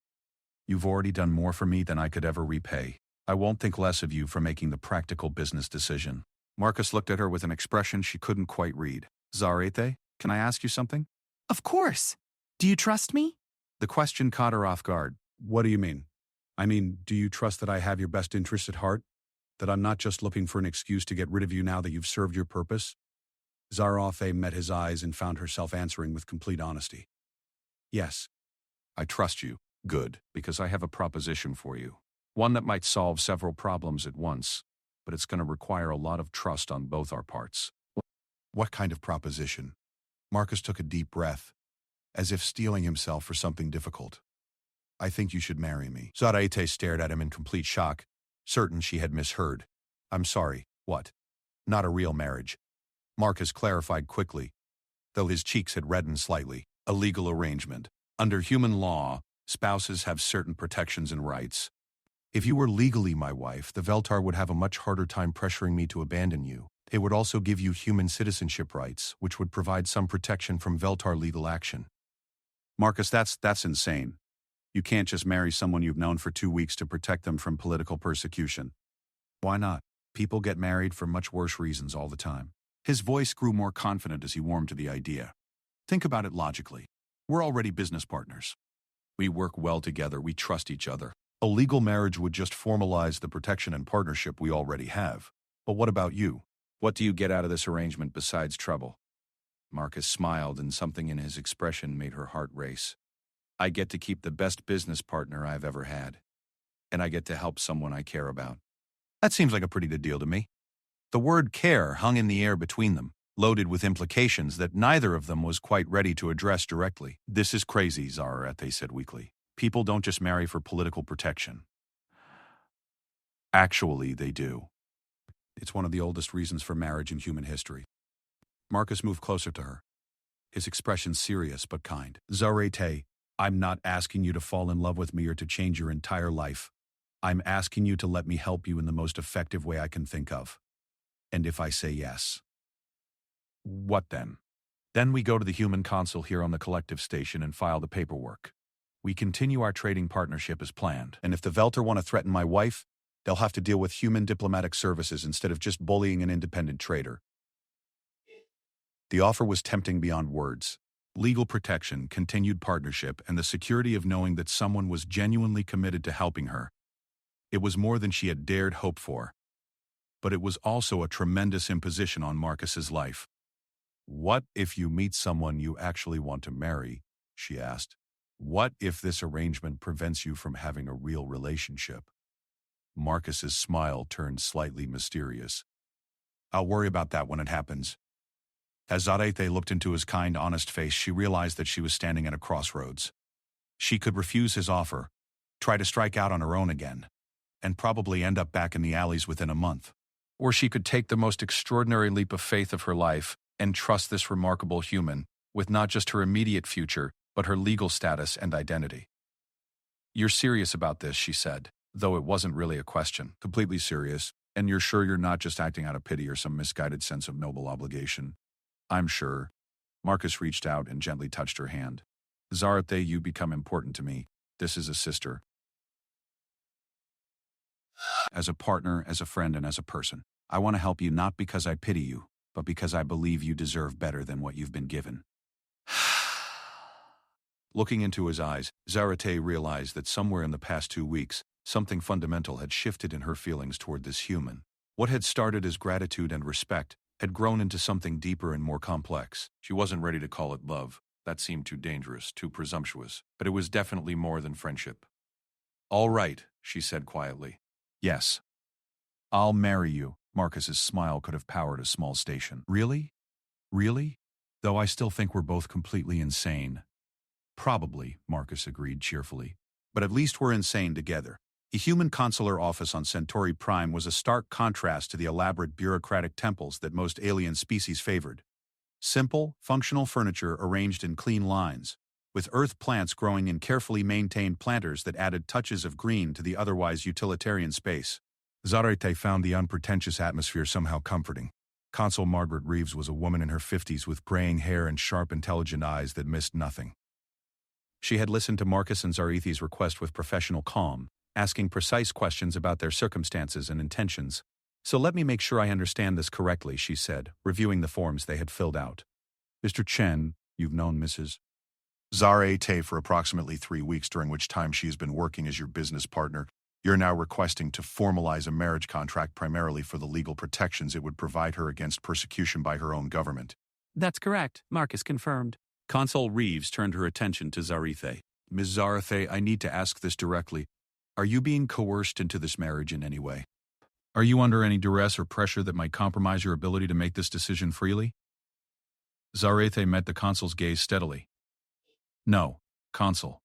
You've already done more for me than I could ever repay. I won't think less of you for making the practical business decision. Marcus looked at her with an expression she couldn't quite read. Zarate, can I ask you something? Of course. Do you trust me? The question caught her off guard. What do you mean? I mean, do you trust that I have your best interest at heart? That I'm not just looking for an excuse to get rid of you now that you've served your purpose? Zarafe met his eyes and found herself answering with complete honesty. Yes, I trust you. Good, because I have a proposition for you. One that might solve several problems at once, but it's going to require a lot of trust on both our parts. What kind of proposition? Marcus took a deep breath, as if steeling himself for something difficult. I think you should marry me. Zarate stared at him in complete shock, certain she had misheard. I'm sorry, what? Not a real marriage. Marcus clarified quickly, though his cheeks had reddened slightly. A legal arrangement. Under human law, spouses have certain protections and rights. If you were legally my wife, the Veltar would have a much harder time pressuring me to abandon you. It would also give you human citizenship rights, which would provide some protection from Veltar legal action. Marcus, that's insane. You can't just marry someone you've known for 2 weeks to protect them from political persecution. Why not? People get married for much worse reasons all the time. His voice grew more confident as he warmed to the idea. Think about it logically. We're already business partners. We work well together, we trust each other. A legal marriage would just formalize the protection and partnership we already have. But what about you? What do you get out of this arrangement besides trouble? Marcus smiled, and something in his expression made her heart race. I get to keep the best business partner I've ever had. And I get to help someone I care about. That seems like a pretty good deal to me. The word care hung in the air between them, loaded with implications that neither of them was quite ready to address directly. This is crazy, Zarate said weakly. People don't just marry for political protection. Actually, they do. It's one of the oldest reasons for marriage in human history. Marcus moved closer to her, his expression serious but kind. Zarate, I'm not asking you to fall in love with me or to change your entire life. I'm asking you to let me help you in the most effective way I can think of. And if I say yes. What then? Then we go to the human consul here on the collective station and file the paperwork. We continue our trading partnership as planned. And if the Velter want to threaten my wife, they'll have to deal with human diplomatic services instead of just bullying an independent trader. The offer was tempting beyond words. Legal protection, continued partnership, and the security of knowing that someone was genuinely committed to helping her. It was more than she had dared hope for. But it was also a tremendous imposition on Marcus's life. What if you meet someone you actually want to marry? She asked. What if this arrangement prevents you from having a real relationship? Marcus's smile turned slightly mysterious. I'll worry about that when it happens. As Zarete looked into his kind, honest face, she realized that she was standing at a crossroads. She could refuse his offer, try to strike out on her own again, and probably end up back in the alleys within a month. Or she could take the most extraordinary leap of faith of her life and trust this remarkable human with not just her immediate future, but her legal status and identity. You're serious about this, she said, though it wasn't really a question. Completely serious, and you're sure you're not just acting out of pity or some misguided sense of noble obligation? I'm sure. Marcus reached out and gently touched her hand. Zarate, you become important to me. This is a sister. As a partner, as a friend, and as a person. I want to help you not because I pity you, but because I believe you deserve better than what you've been given. Looking into his eyes, Zarate realized that somewhere in the past 2 weeks, something fundamental had shifted in her feelings toward this human. What had started as gratitude and respect had grown into something deeper and more complex. She wasn't ready to call it love. That seemed too dangerous, too presumptuous. But it was definitely more than friendship. All right, she said quietly. Yes. I'll marry you. Marcus's smile could have powered a small station. Really? Really? Though I still think we're both completely insane. Probably, Marcus agreed cheerfully. But at least we're insane together. The human consular office on Centauri Prime was a stark contrast to the elaborate bureaucratic temples that most alien species favored. Simple, functional furniture arranged in clean lines, with earth plants growing in carefully maintained planters that added touches of green to the otherwise utilitarian space. Zarate found the unpretentious atmosphere somehow comforting. Consul Margaret Reeves was a woman in her 50s with graying hair and sharp, intelligent eyes that missed nothing. She had listened to Marcus and Zarethe's request with professional calm, asking precise questions about their circumstances and intentions. So let me make sure I understand this correctly, she said, reviewing the forms they had filled out. Mr. Chen, you've known Mrs. Zarate for approximately 3 weeks, during which time she has been working as your business partner. You're now requesting to formalize a marriage contract primarily for the legal protections it would provide her against persecution by her own government. That's correct, Marcus confirmed. Consul Reeves turned her attention to Zarethe. Ms. Zarethe, I need to ask this directly. Are you being coerced into this marriage in any way? Are you under any duress or pressure that might compromise your ability to make this decision freely? Zarethe met the consul's gaze steadily. No, consul.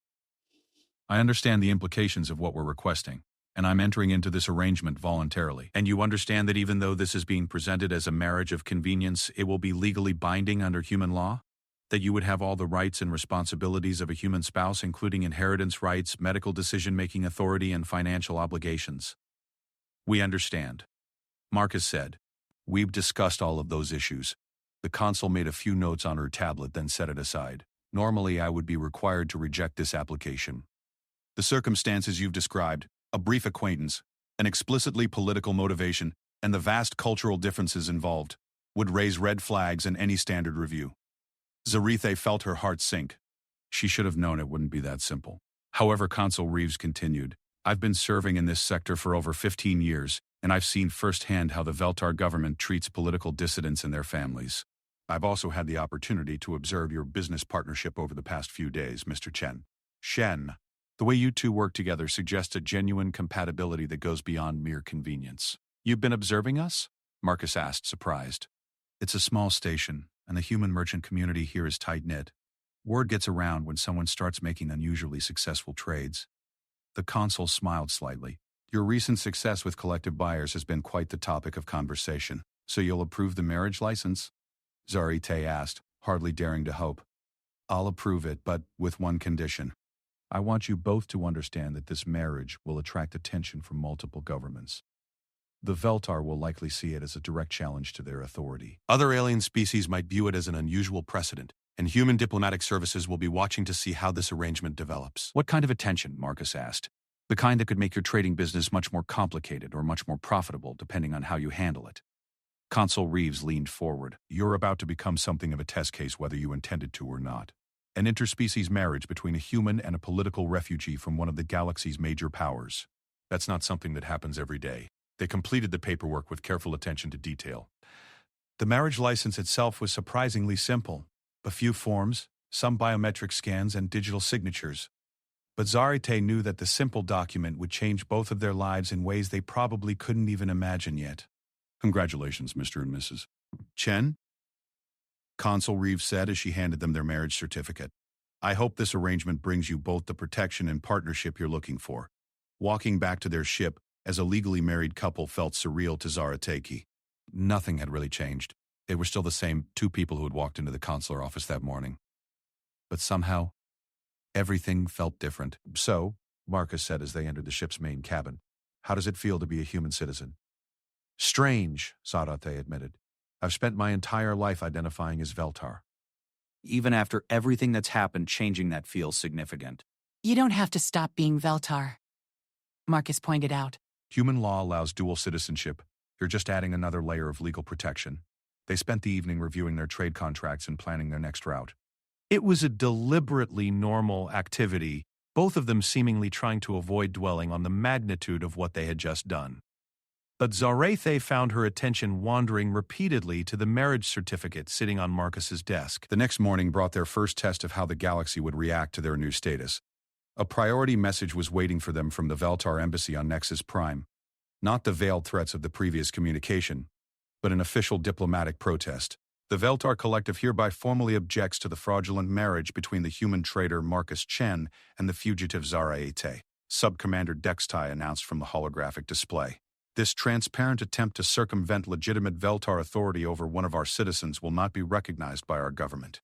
I understand the implications of what we're requesting, and I'm entering into this arrangement voluntarily. And you understand that even though this is being presented as a marriage of convenience, it will be legally binding under human law? That you would have all the rights and responsibilities of a human spouse, including inheritance rights, medical decision-making authority, and financial obligations. We understand, Marcus said. We've discussed all of those issues. The consul made a few notes on her tablet, then set it aside. Normally, I would be required to reject this application. The circumstances you've described, a brief acquaintance, an explicitly political motivation, and the vast cultural differences involved, would raise red flags in any standard review. Zarethe felt her heart sink. She should have known it wouldn't be that simple. However, Consul Reeves continued, I've been serving in this sector for over 15 years, and I've seen firsthand how the Veltar government treats political dissidents and their families. I've also had the opportunity to observe your business partnership over the past few days, Mr. Chen. Shen, the way you two work together suggests a genuine compatibility that goes beyond mere convenience. You've been observing us? Marcus asked, surprised. It's a small station, and the human merchant community here is tight-knit. Word gets around when someone starts making unusually successful trades. The consul smiled slightly. Your recent success with collective buyers has been quite the topic of conversation. So you'll approve the marriage license? Zarate asked, hardly daring to hope. I'll approve it, but with one condition. I want you both to understand that this marriage will attract attention from multiple governments. The Veltar will likely see it as a direct challenge to their authority. Other alien species might view it as an unusual precedent, and human diplomatic services will be watching to see how this arrangement develops. What kind of attention? Marcus asked. The kind that could make your trading business much more complicated or much more profitable, depending on how you handle it. Consul Reeves leaned forward. You're about to become something of a test case whether you intended to or not. An interspecies marriage between a human and a political refugee from one of the galaxy's major powers. That's not something that happens every day. They completed the paperwork with careful attention to detail. The marriage license itself was surprisingly simple. A few forms, some biometric scans, and digital signatures. But Zarate knew that the simple document would change both of their lives in ways they probably couldn't even imagine yet. Congratulations, Mr. and Mrs. Chen? Consul Reeves said as she handed them their marriage certificate. I hope this arrangement brings you both the protection and partnership you're looking for. Walking back to their ship, as a legally married couple felt surreal to Zarateki. Nothing had really changed. They were still the same two people who had walked into the consular office that morning. But somehow, everything felt different. So, Marcus said as they entered the ship's main cabin, how does it feel to be a human citizen? Strange, Zarate admitted. I've spent my entire life identifying as Veltar. Even after everything that's happened, changing that feels significant. You don't have to stop being Veltar, Marcus pointed out. Human law allows dual citizenship. You're just adding another layer of legal protection. They spent the evening reviewing their trade contracts and planning their next route. It was a deliberately normal activity, both of them seemingly trying to avoid dwelling on the magnitude of what they had just done. But Zarathe found her attention wandering repeatedly to the marriage certificate sitting on Marcus's desk. The next morning brought their first test of how the galaxy would react to their new status. A priority message was waiting for them from the Veltar embassy on Nexus Prime. Not the veiled threats of the previous communication, but an official diplomatic protest. The Veltar Collective hereby formally objects to the fraudulent marriage between the human trader Marcus Chen and the fugitive Zara Ate, Sub-Commander Dextai announced from the holographic display. This transparent attempt to circumvent legitimate Veltar authority over one of our citizens will not be recognized by our government.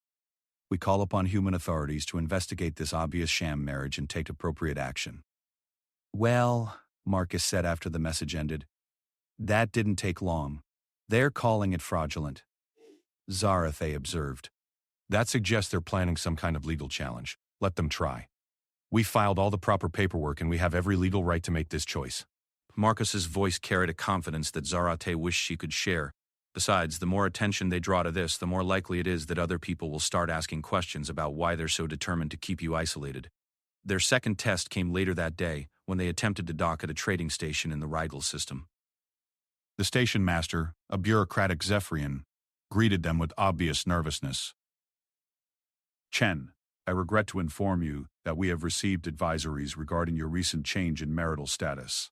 We call upon human authorities to investigate this obvious sham marriage and take appropriate action. Well, Marcus said after the message ended, that didn't take long. They're calling it fraudulent. Zarathe observed. That suggests they're planning some kind of legal challenge. Let them try. We filed all the proper paperwork and we have every legal right to make this choice. Marcus's voice carried a confidence that Zarate wished she could share. Besides, the more attention they draw to this, the more likely it is that other people will start asking questions about why they're so determined to keep you isolated. Their second test came later that day, when they attempted to dock at a trading station in the Rigel system. The station master, a bureaucratic Zephyrian, greeted them with obvious nervousness. Chen, I regret to inform you that we have received advisories regarding your recent change in marital status.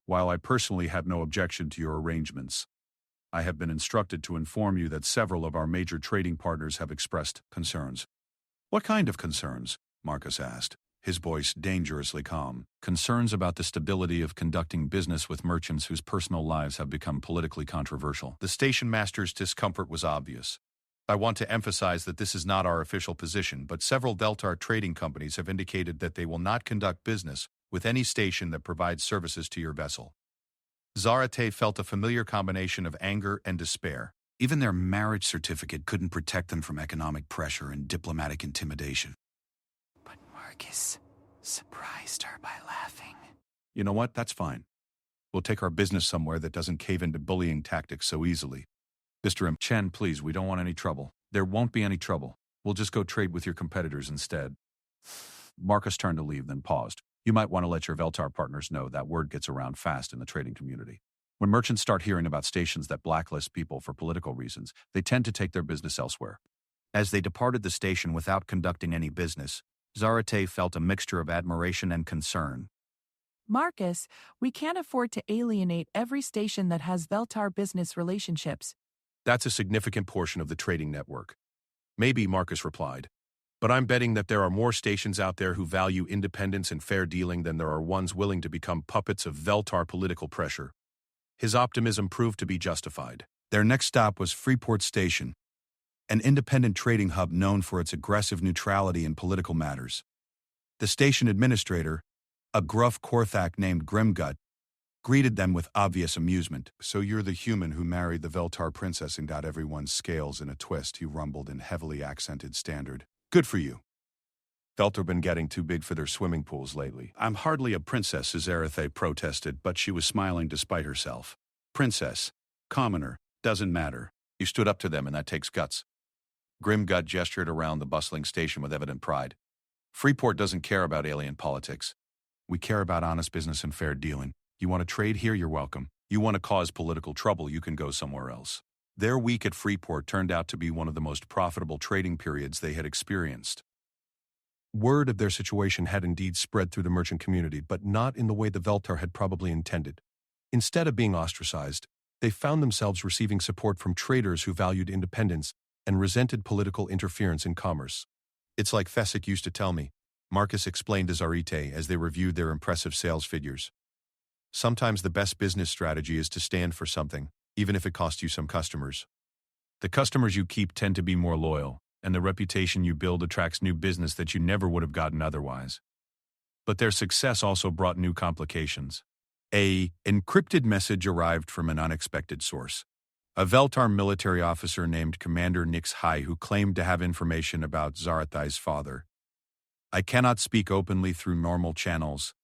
While I personally have no objection to your arrangements, I have been instructed to inform you that several of our major trading partners have expressed concerns. What kind of concerns? Marcus asked, his voice dangerously calm. Concerns about the stability of conducting business with merchants whose personal lives have become politically controversial. The station master's discomfort was obvious. I want to emphasize that this is not our official position, but several Veltar trading companies have indicated that they will not conduct business with any station that provides services to your vessel. Zarate felt a familiar combination of anger and despair. Even their marriage certificate couldn't protect them from economic pressure and diplomatic intimidation. But Marcus surprised her by laughing. You know what? That's fine. We'll take our business somewhere that doesn't cave into bullying tactics so easily. Mr. M. Chen, please, we don't want any trouble. There won't be any trouble. We'll just go trade with your competitors instead. Marcus turned to leave, then paused. You might want to let your Veltar partners know that word gets around fast in the trading community. When merchants start hearing about stations that blacklist people for political reasons, they tend to take their business elsewhere. As they departed the station without conducting any business, Zarate felt a mixture of admiration and concern. Marcus, we can't afford to alienate every station that has Veltar business relationships. That's a significant portion of the trading network. Maybe, Marcus replied. But I'm betting that there are more stations out there who value independence and fair dealing than there are ones willing to become puppets of Veltar political pressure. His optimism proved to be justified. Their next stop was Freeport Station, an independent trading hub known for its aggressive neutrality in political matters. The station administrator, a gruff Korthak named Grimgut, greeted them with obvious amusement. "So you're the human who married the Veltar princess and got everyone's scales in a twist," he rumbled in heavily accented standard. "Good for you." Veltar been getting too big for their swimming pools lately. "I'm hardly a princess," Zarathe protested, but she was smiling despite herself. "Princess, commoner, doesn't matter. You stood up to them, and that takes guts." Grimgut gestured around the bustling station with evident pride. "Freeport doesn't care about alien politics. We care about honest business and fair dealing. You want to trade here, you're welcome. You want to cause political trouble, you can go somewhere else." Their week at Freeport turned out to be one of the most profitable trading periods they had experienced. Word of their situation had indeed spread through the merchant community, but not in the way the Veltar had probably intended. Instead of being ostracized, they found themselves receiving support from traders who valued independence and resented political interference in commerce. "It's like Fesic used to tell me," Marcus explained to Zarate as they reviewed their impressive sales figures. "Sometimes the best business strategy is to stand for something, even if it costs you some customers. The customers you keep tend to be more loyal, and the reputation you build attracts new business that you never would have gotten otherwise. But their success also brought new complications. An encrypted message arrived from an unexpected source. A Veltar military officer named Commander Nix Hai, who claimed to have information about Zarathai's father. "I cannot speak openly through normal channels,"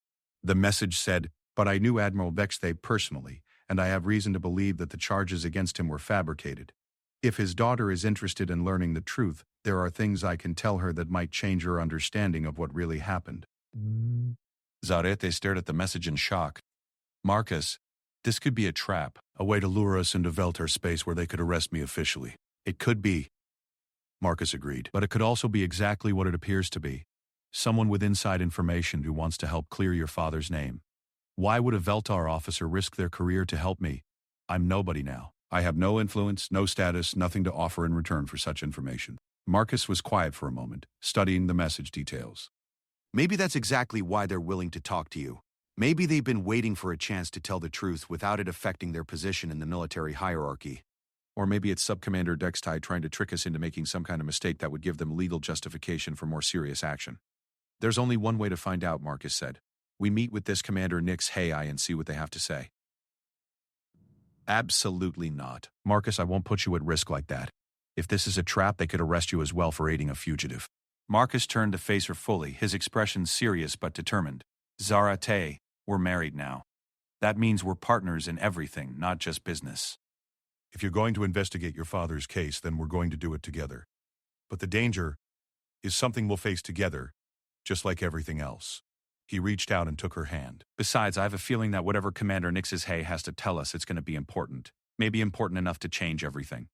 the message said, "but I knew Admiral Vexthe personally, and I have reason to believe that the charges against him were fabricated. If his daughter is interested in learning the truth, there are things I can tell her that might change her understanding of what really happened." Zarate stared at the message in shock. "Marcus, this could be a trap. "A way to lure us into Veltar space where they could arrest me officially." "It could be," Marcus agreed. "But it could also be exactly what it appears to be. Someone with inside information who wants to help clear your father's name. Why would a Veltar officer risk their career to help me? I'm nobody now. I have no influence, no status, nothing to offer in return for such information." Marcus was quiet for a moment, studying the message details. "Maybe that's exactly why they're willing to talk to you. Maybe they've been waiting for a chance to tell the truth without it affecting their position in the military hierarchy. Or maybe it's Subcommander Dextai trying to trick us into making some kind of mistake that would give them legal justification for more serious action." "There's only one way to find out," Marcus said. "We meet with this Commander Nix Hai and see what they have to say." "Absolutely not. Marcus, I won't put you at risk like that. If this is a trap, they could arrest you as well for aiding a fugitive." Marcus turned to face her fully, his expression serious but determined. "Zarate, we're married now. That means we're partners in everything, not just business. "If you're going to investigate your father's case, then we're going to do it together. But the danger is something we'll face together, just like everything else." He reached out and took her hand. Besides, I have a feeling that whatever Commander Nix's Hay has to tell us, it's going to be important. Maybe important enough to change everything."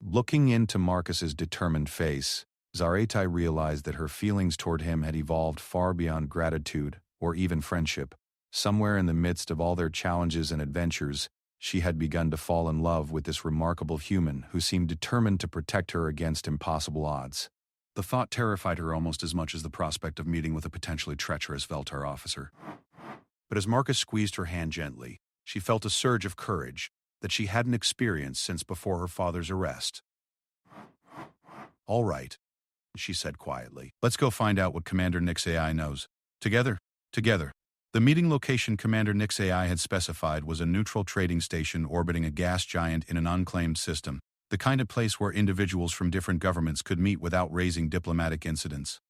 Looking into Marcus's determined face, Zarate realized that her feelings toward him had evolved far beyond gratitude or even friendship. Somewhere in the midst of all their challenges and adventures, she had begun to fall in love with this remarkable human who seemed determined to protect her against impossible odds. The thought terrified her almost as much as the prospect of meeting with a potentially treacherous Veltar officer. But as Marcus squeezed her hand gently, she felt a surge of courage that she hadn't experienced since before her father's arrest. "All right," she said quietly. "Let's go find out what Commander Nix AI knows. Together." The meeting location Commander Nix AI had specified was a neutral trading station orbiting a gas giant in an unclaimed system, the kind of place where individuals from different governments could meet without raising diplomatic incidents.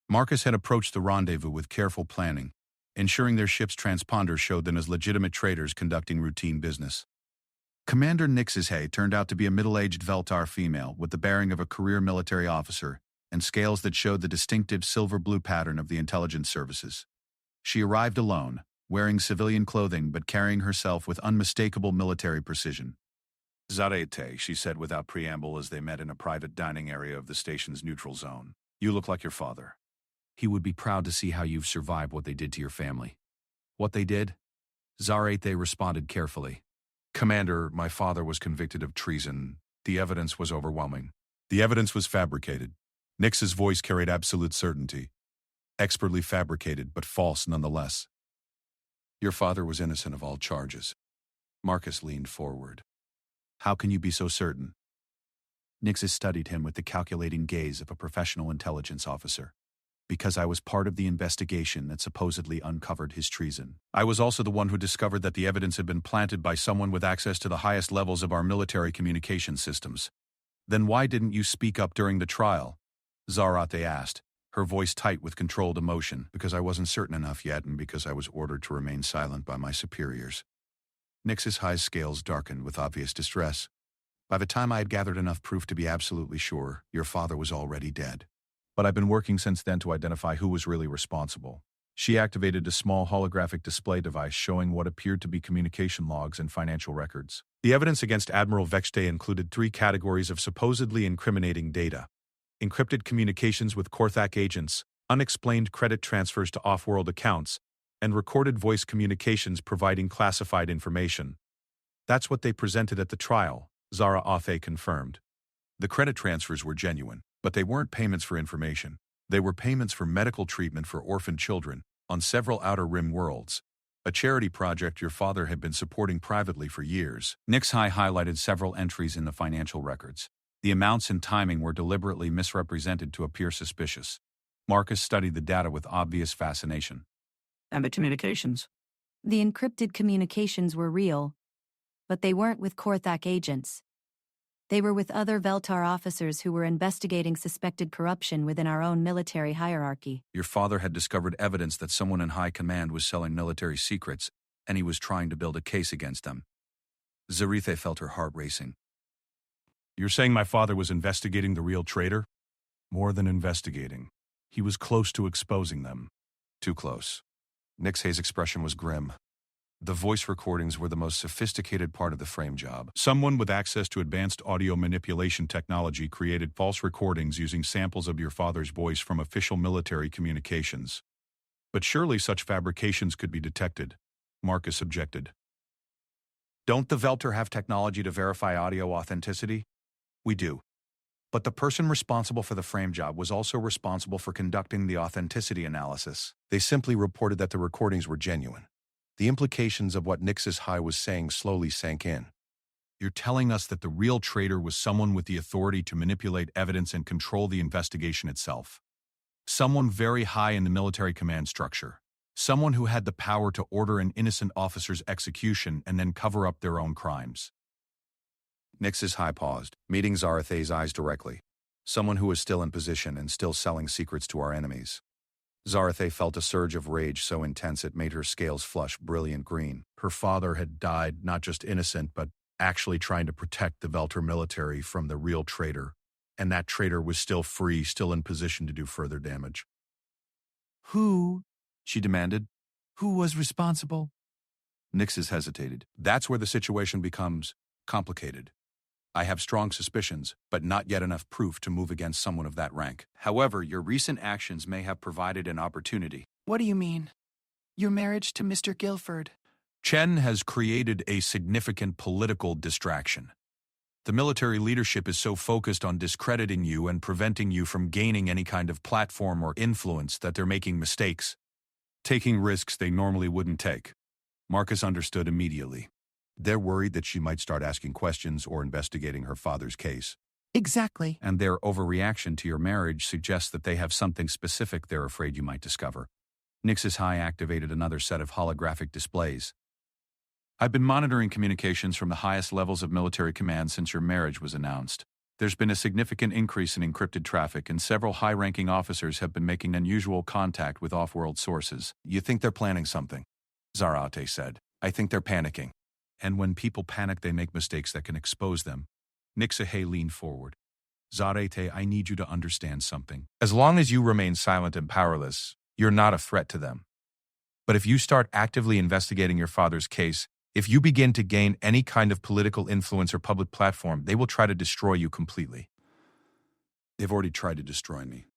Marcus had approached the rendezvous with careful planning, ensuring their ship's transponders showed them as legitimate traders conducting routine business. Commander Nix's Hay turned out to be a middle-aged Veltar female with the bearing of a career military officer and scales that showed the distinctive silver-blue pattern of the intelligence services. She arrived alone, wearing civilian clothing but carrying herself with unmistakable military precision. "Zarete," she said without preamble as they met in a private dining area of the station's neutral zone. "You look like your father." He would be proud to see how you've survived what they did to your family. What they did? Zarate responded carefully. Commander, my father was convicted of treason. The evidence was overwhelming. The evidence was fabricated. Nix's voice carried absolute certainty. Expertly fabricated, but false nonetheless. Your father was innocent of all charges. Marcus leaned forward. How can you be so certain? Nixis studied him with the calculating gaze of a professional intelligence officer. Because I was part of the investigation that supposedly uncovered his treason. I was also the one who discovered that the evidence had been planted by someone with access to the highest levels of our military communication systems. Then why didn't you speak up during the trial? Zarate asked, her voice tight with controlled emotion. Because I wasn't certain enough yet, and because I was ordered to remain silent by my superiors. Nix's high scales darkened with obvious distress. By the time I had gathered enough proof to be absolutely sure, your father was already dead. But I've been working since then to identify who was really responsible. She activated a small holographic display device showing what appeared to be communication logs and financial records. The evidence against Admiral Vexte included 3 categories of supposedly incriminating data: encrypted communications with Korthak agents, unexplained credit transfers to off-world accounts, and recorded voice communications providing classified information. That's what they presented at the trial, Zara Athe confirmed. The credit transfers were genuine, but they weren't payments for information. They were payments for medical treatment for orphan children on several Outer Rim worlds, a charity project your father had been supporting privately for years. Nixai highlighted several entries in the financial records. The amounts and timing were deliberately misrepresented to appear suspicious. Marcus studied the data with obvious fascination. And the communications? The encrypted communications were real, but they weren't with Korthak agents. They were with other Veltar officers who were investigating suspected corruption within our own military hierarchy. Your father had discovered evidence that someone in high command was selling military secrets, and he was trying to build a case against them. Zarithe felt her heart racing. You're saying my father was investigating the real traitor? More than investigating. He was close to exposing them. Too close. Nix's expression was grim. The voice recordings were the most sophisticated part of the frame job. Someone with access to advanced audio manipulation technology created false recordings using samples of your father's voice from official military communications. But surely such fabrications could be detected, Marcus objected. Don't the Veltar have technology to verify audio authenticity? We do. But the person responsible for the frame job was also responsible for conducting the authenticity analysis. They simply reported that the recordings were genuine. The implications of what Nixis High was saying slowly sank in. You're telling us that the real traitor was someone with the authority to manipulate evidence and control the investigation itself. Someone very high in the military command structure. Someone who had the power to order an innocent officer's execution and then cover up their own crimes. Nixis High paused, meeting Zarathe's eyes directly. Someone who was still in position and still selling secrets to our enemies. Zarathe felt a surge of rage so intense it made her scales flush brilliant green. Her father had died not just innocent, but actually trying to protect the Veltar military from the real traitor. And that traitor was still free, still in position to do further damage. Who? She demanded. Who was responsible? Nixis hesitated. That's where the situation becomes complicated. I have strong suspicions, but not yet enough proof to move against someone of that rank. However, your recent actions may have provided an opportunity. What do you mean? Your marriage to Mr. Guilford. Chen has created a significant political distraction. The military leadership is so focused on discrediting you and preventing you from gaining any kind of platform or influence that they're making mistakes, taking risks they normally wouldn't take. Marcus understood immediately. They're worried that she might start asking questions or investigating her father's case. Exactly. And their overreaction to your marriage suggests that they have something specific they're afraid you might discover. Nixis High activated another set of holographic displays. I've been monitoring communications from the highest levels of military command since your marriage was announced. There's been a significant increase in encrypted traffic, and several high-ranking officers have been making unusual contact with off-world sources. You think they're planning something? Zarate said. I think they're panicking. And when people panic, they make mistakes that can expose them. Nixahe leaned forward. Zarate, I need you to understand something. As long as you remain silent and powerless, you're not a threat to them. But if you start actively investigating your father's case, if you begin to gain any kind of political influence or public platform, they will try to destroy you completely. They've already tried to destroy me.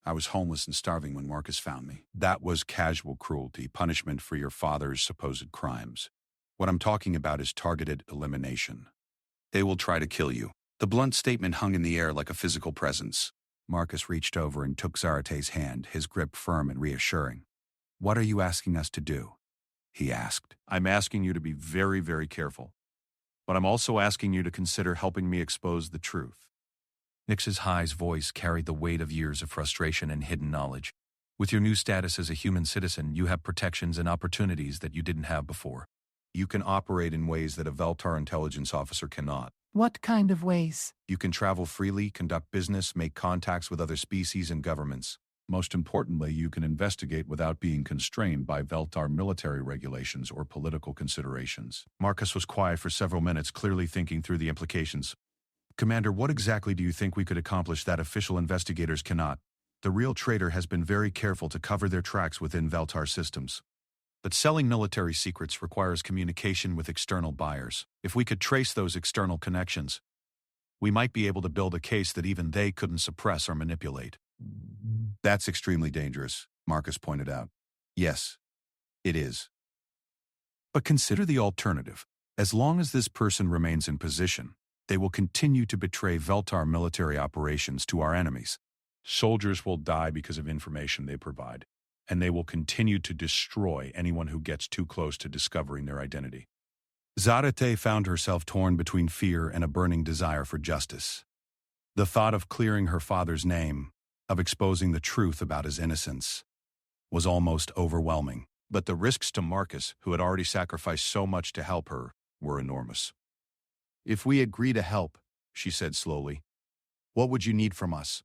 I was homeless and starving when Marcus found me. That was casual cruelty, punishment for your father's supposed crimes. What I'm talking about is targeted elimination. They will try to kill you. The blunt statement hung in the air like a physical presence. Marcus reached over and took Zarate's hand, his grip firm and reassuring. "What are you asking us to do?" he asked. "I'm asking you to be very, very careful. But I'm also asking you to consider helping me expose the truth." Nix's High's voice carried the weight of years of frustration and hidden knowledge. With your new status as a human citizen, you have protections and opportunities that you didn't have before. You can operate in ways that a Veltar intelligence officer cannot. What kind of ways? You can travel freely, conduct business, make contacts with other species and governments. Most importantly, you can investigate without being constrained by Veltar military regulations or political considerations. Marcus was quiet for several minutes, clearly thinking through the implications. "Commander, what exactly do you think we could accomplish that official investigators cannot? The real traitor has been very careful to cover their tracks within Veltar systems. But selling military secrets requires communication with external buyers. If we could trace those external connections, we might be able to build a case that even they couldn't suppress or manipulate." That's extremely dangerous, Marcus pointed out. Yes, it is. But consider the alternative. As long as this person remains in position, they will continue to betray Veltar military operations to our enemies. Soldiers will die because of information they provide, and they will continue to destroy anyone who gets too close to discovering their identity. Zarate found herself torn between fear and a burning desire for justice. The thought of clearing her father's name, of exposing the truth about his innocence, was almost overwhelming. But the risks to Marcus, who had already sacrificed so much to help her, were enormous. "If we agree to help," she said slowly, "what would you need from us?"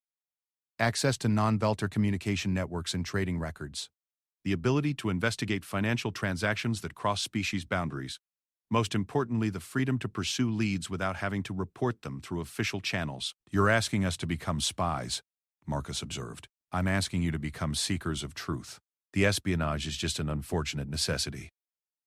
"Access to non-Veltar communication networks and trading records. The ability to investigate financial transactions that cross species boundaries. Most importantly, the freedom to pursue leads without having to report them through official channels." "You're asking us to become spies," Marcus observed. "I'm asking you to become seekers of truth. The espionage is just an unfortunate necessity."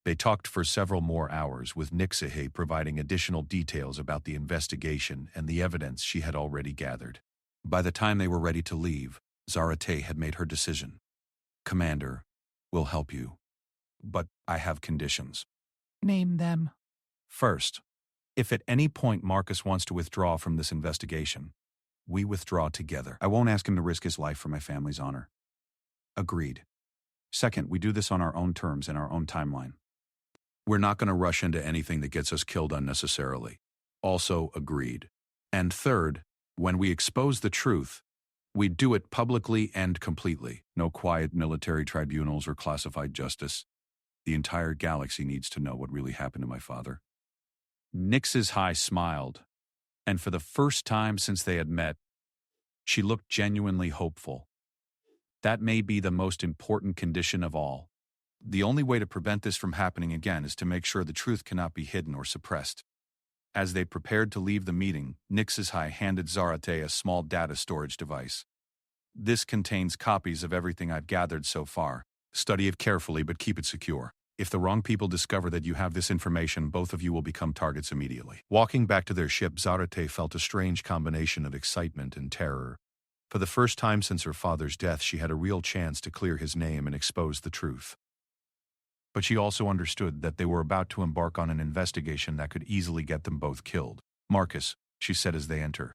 They talked for several more hours, with Nixahe providing additional details about the investigation and the evidence she had already gathered. By the time they were ready to leave, Zarate had made her decision. "Commander, we'll help you. But I have conditions." Name them. "First, if at any point Marcus wants to withdraw from this investigation, we withdraw together. I won't ask him to risk his life for my family's honor." "Agreed. Second, we do this on our own terms and our own timeline. We're not going to rush into anything that gets us killed unnecessarily." "Also agreed. And third, when we expose the truth, we do it publicly and completely. No quiet military tribunals or classified justice. The entire galaxy needs to know what really happened to my father." Nix's High smiled, and for the first time since they had met, she looked genuinely hopeful. That may be the most important condition of all. The only way to prevent this from happening again is to make sure the truth cannot be hidden or suppressed. As they prepared to leave the meeting, Nix's High handed Zarate a small data storage device. "This contains copies of everything I've gathered so far. Study it carefully, but keep it secure. If the wrong people discover that you have this information, both of you will become targets immediately." Walking back to their ship, Zarate felt a strange combination of excitement and terror. For the first time since her father's death, she had a real chance to clear his name and expose the truth. But she also understood that they were about to embark on an investigation that could easily get them both killed. "Marcus," she said as they enter,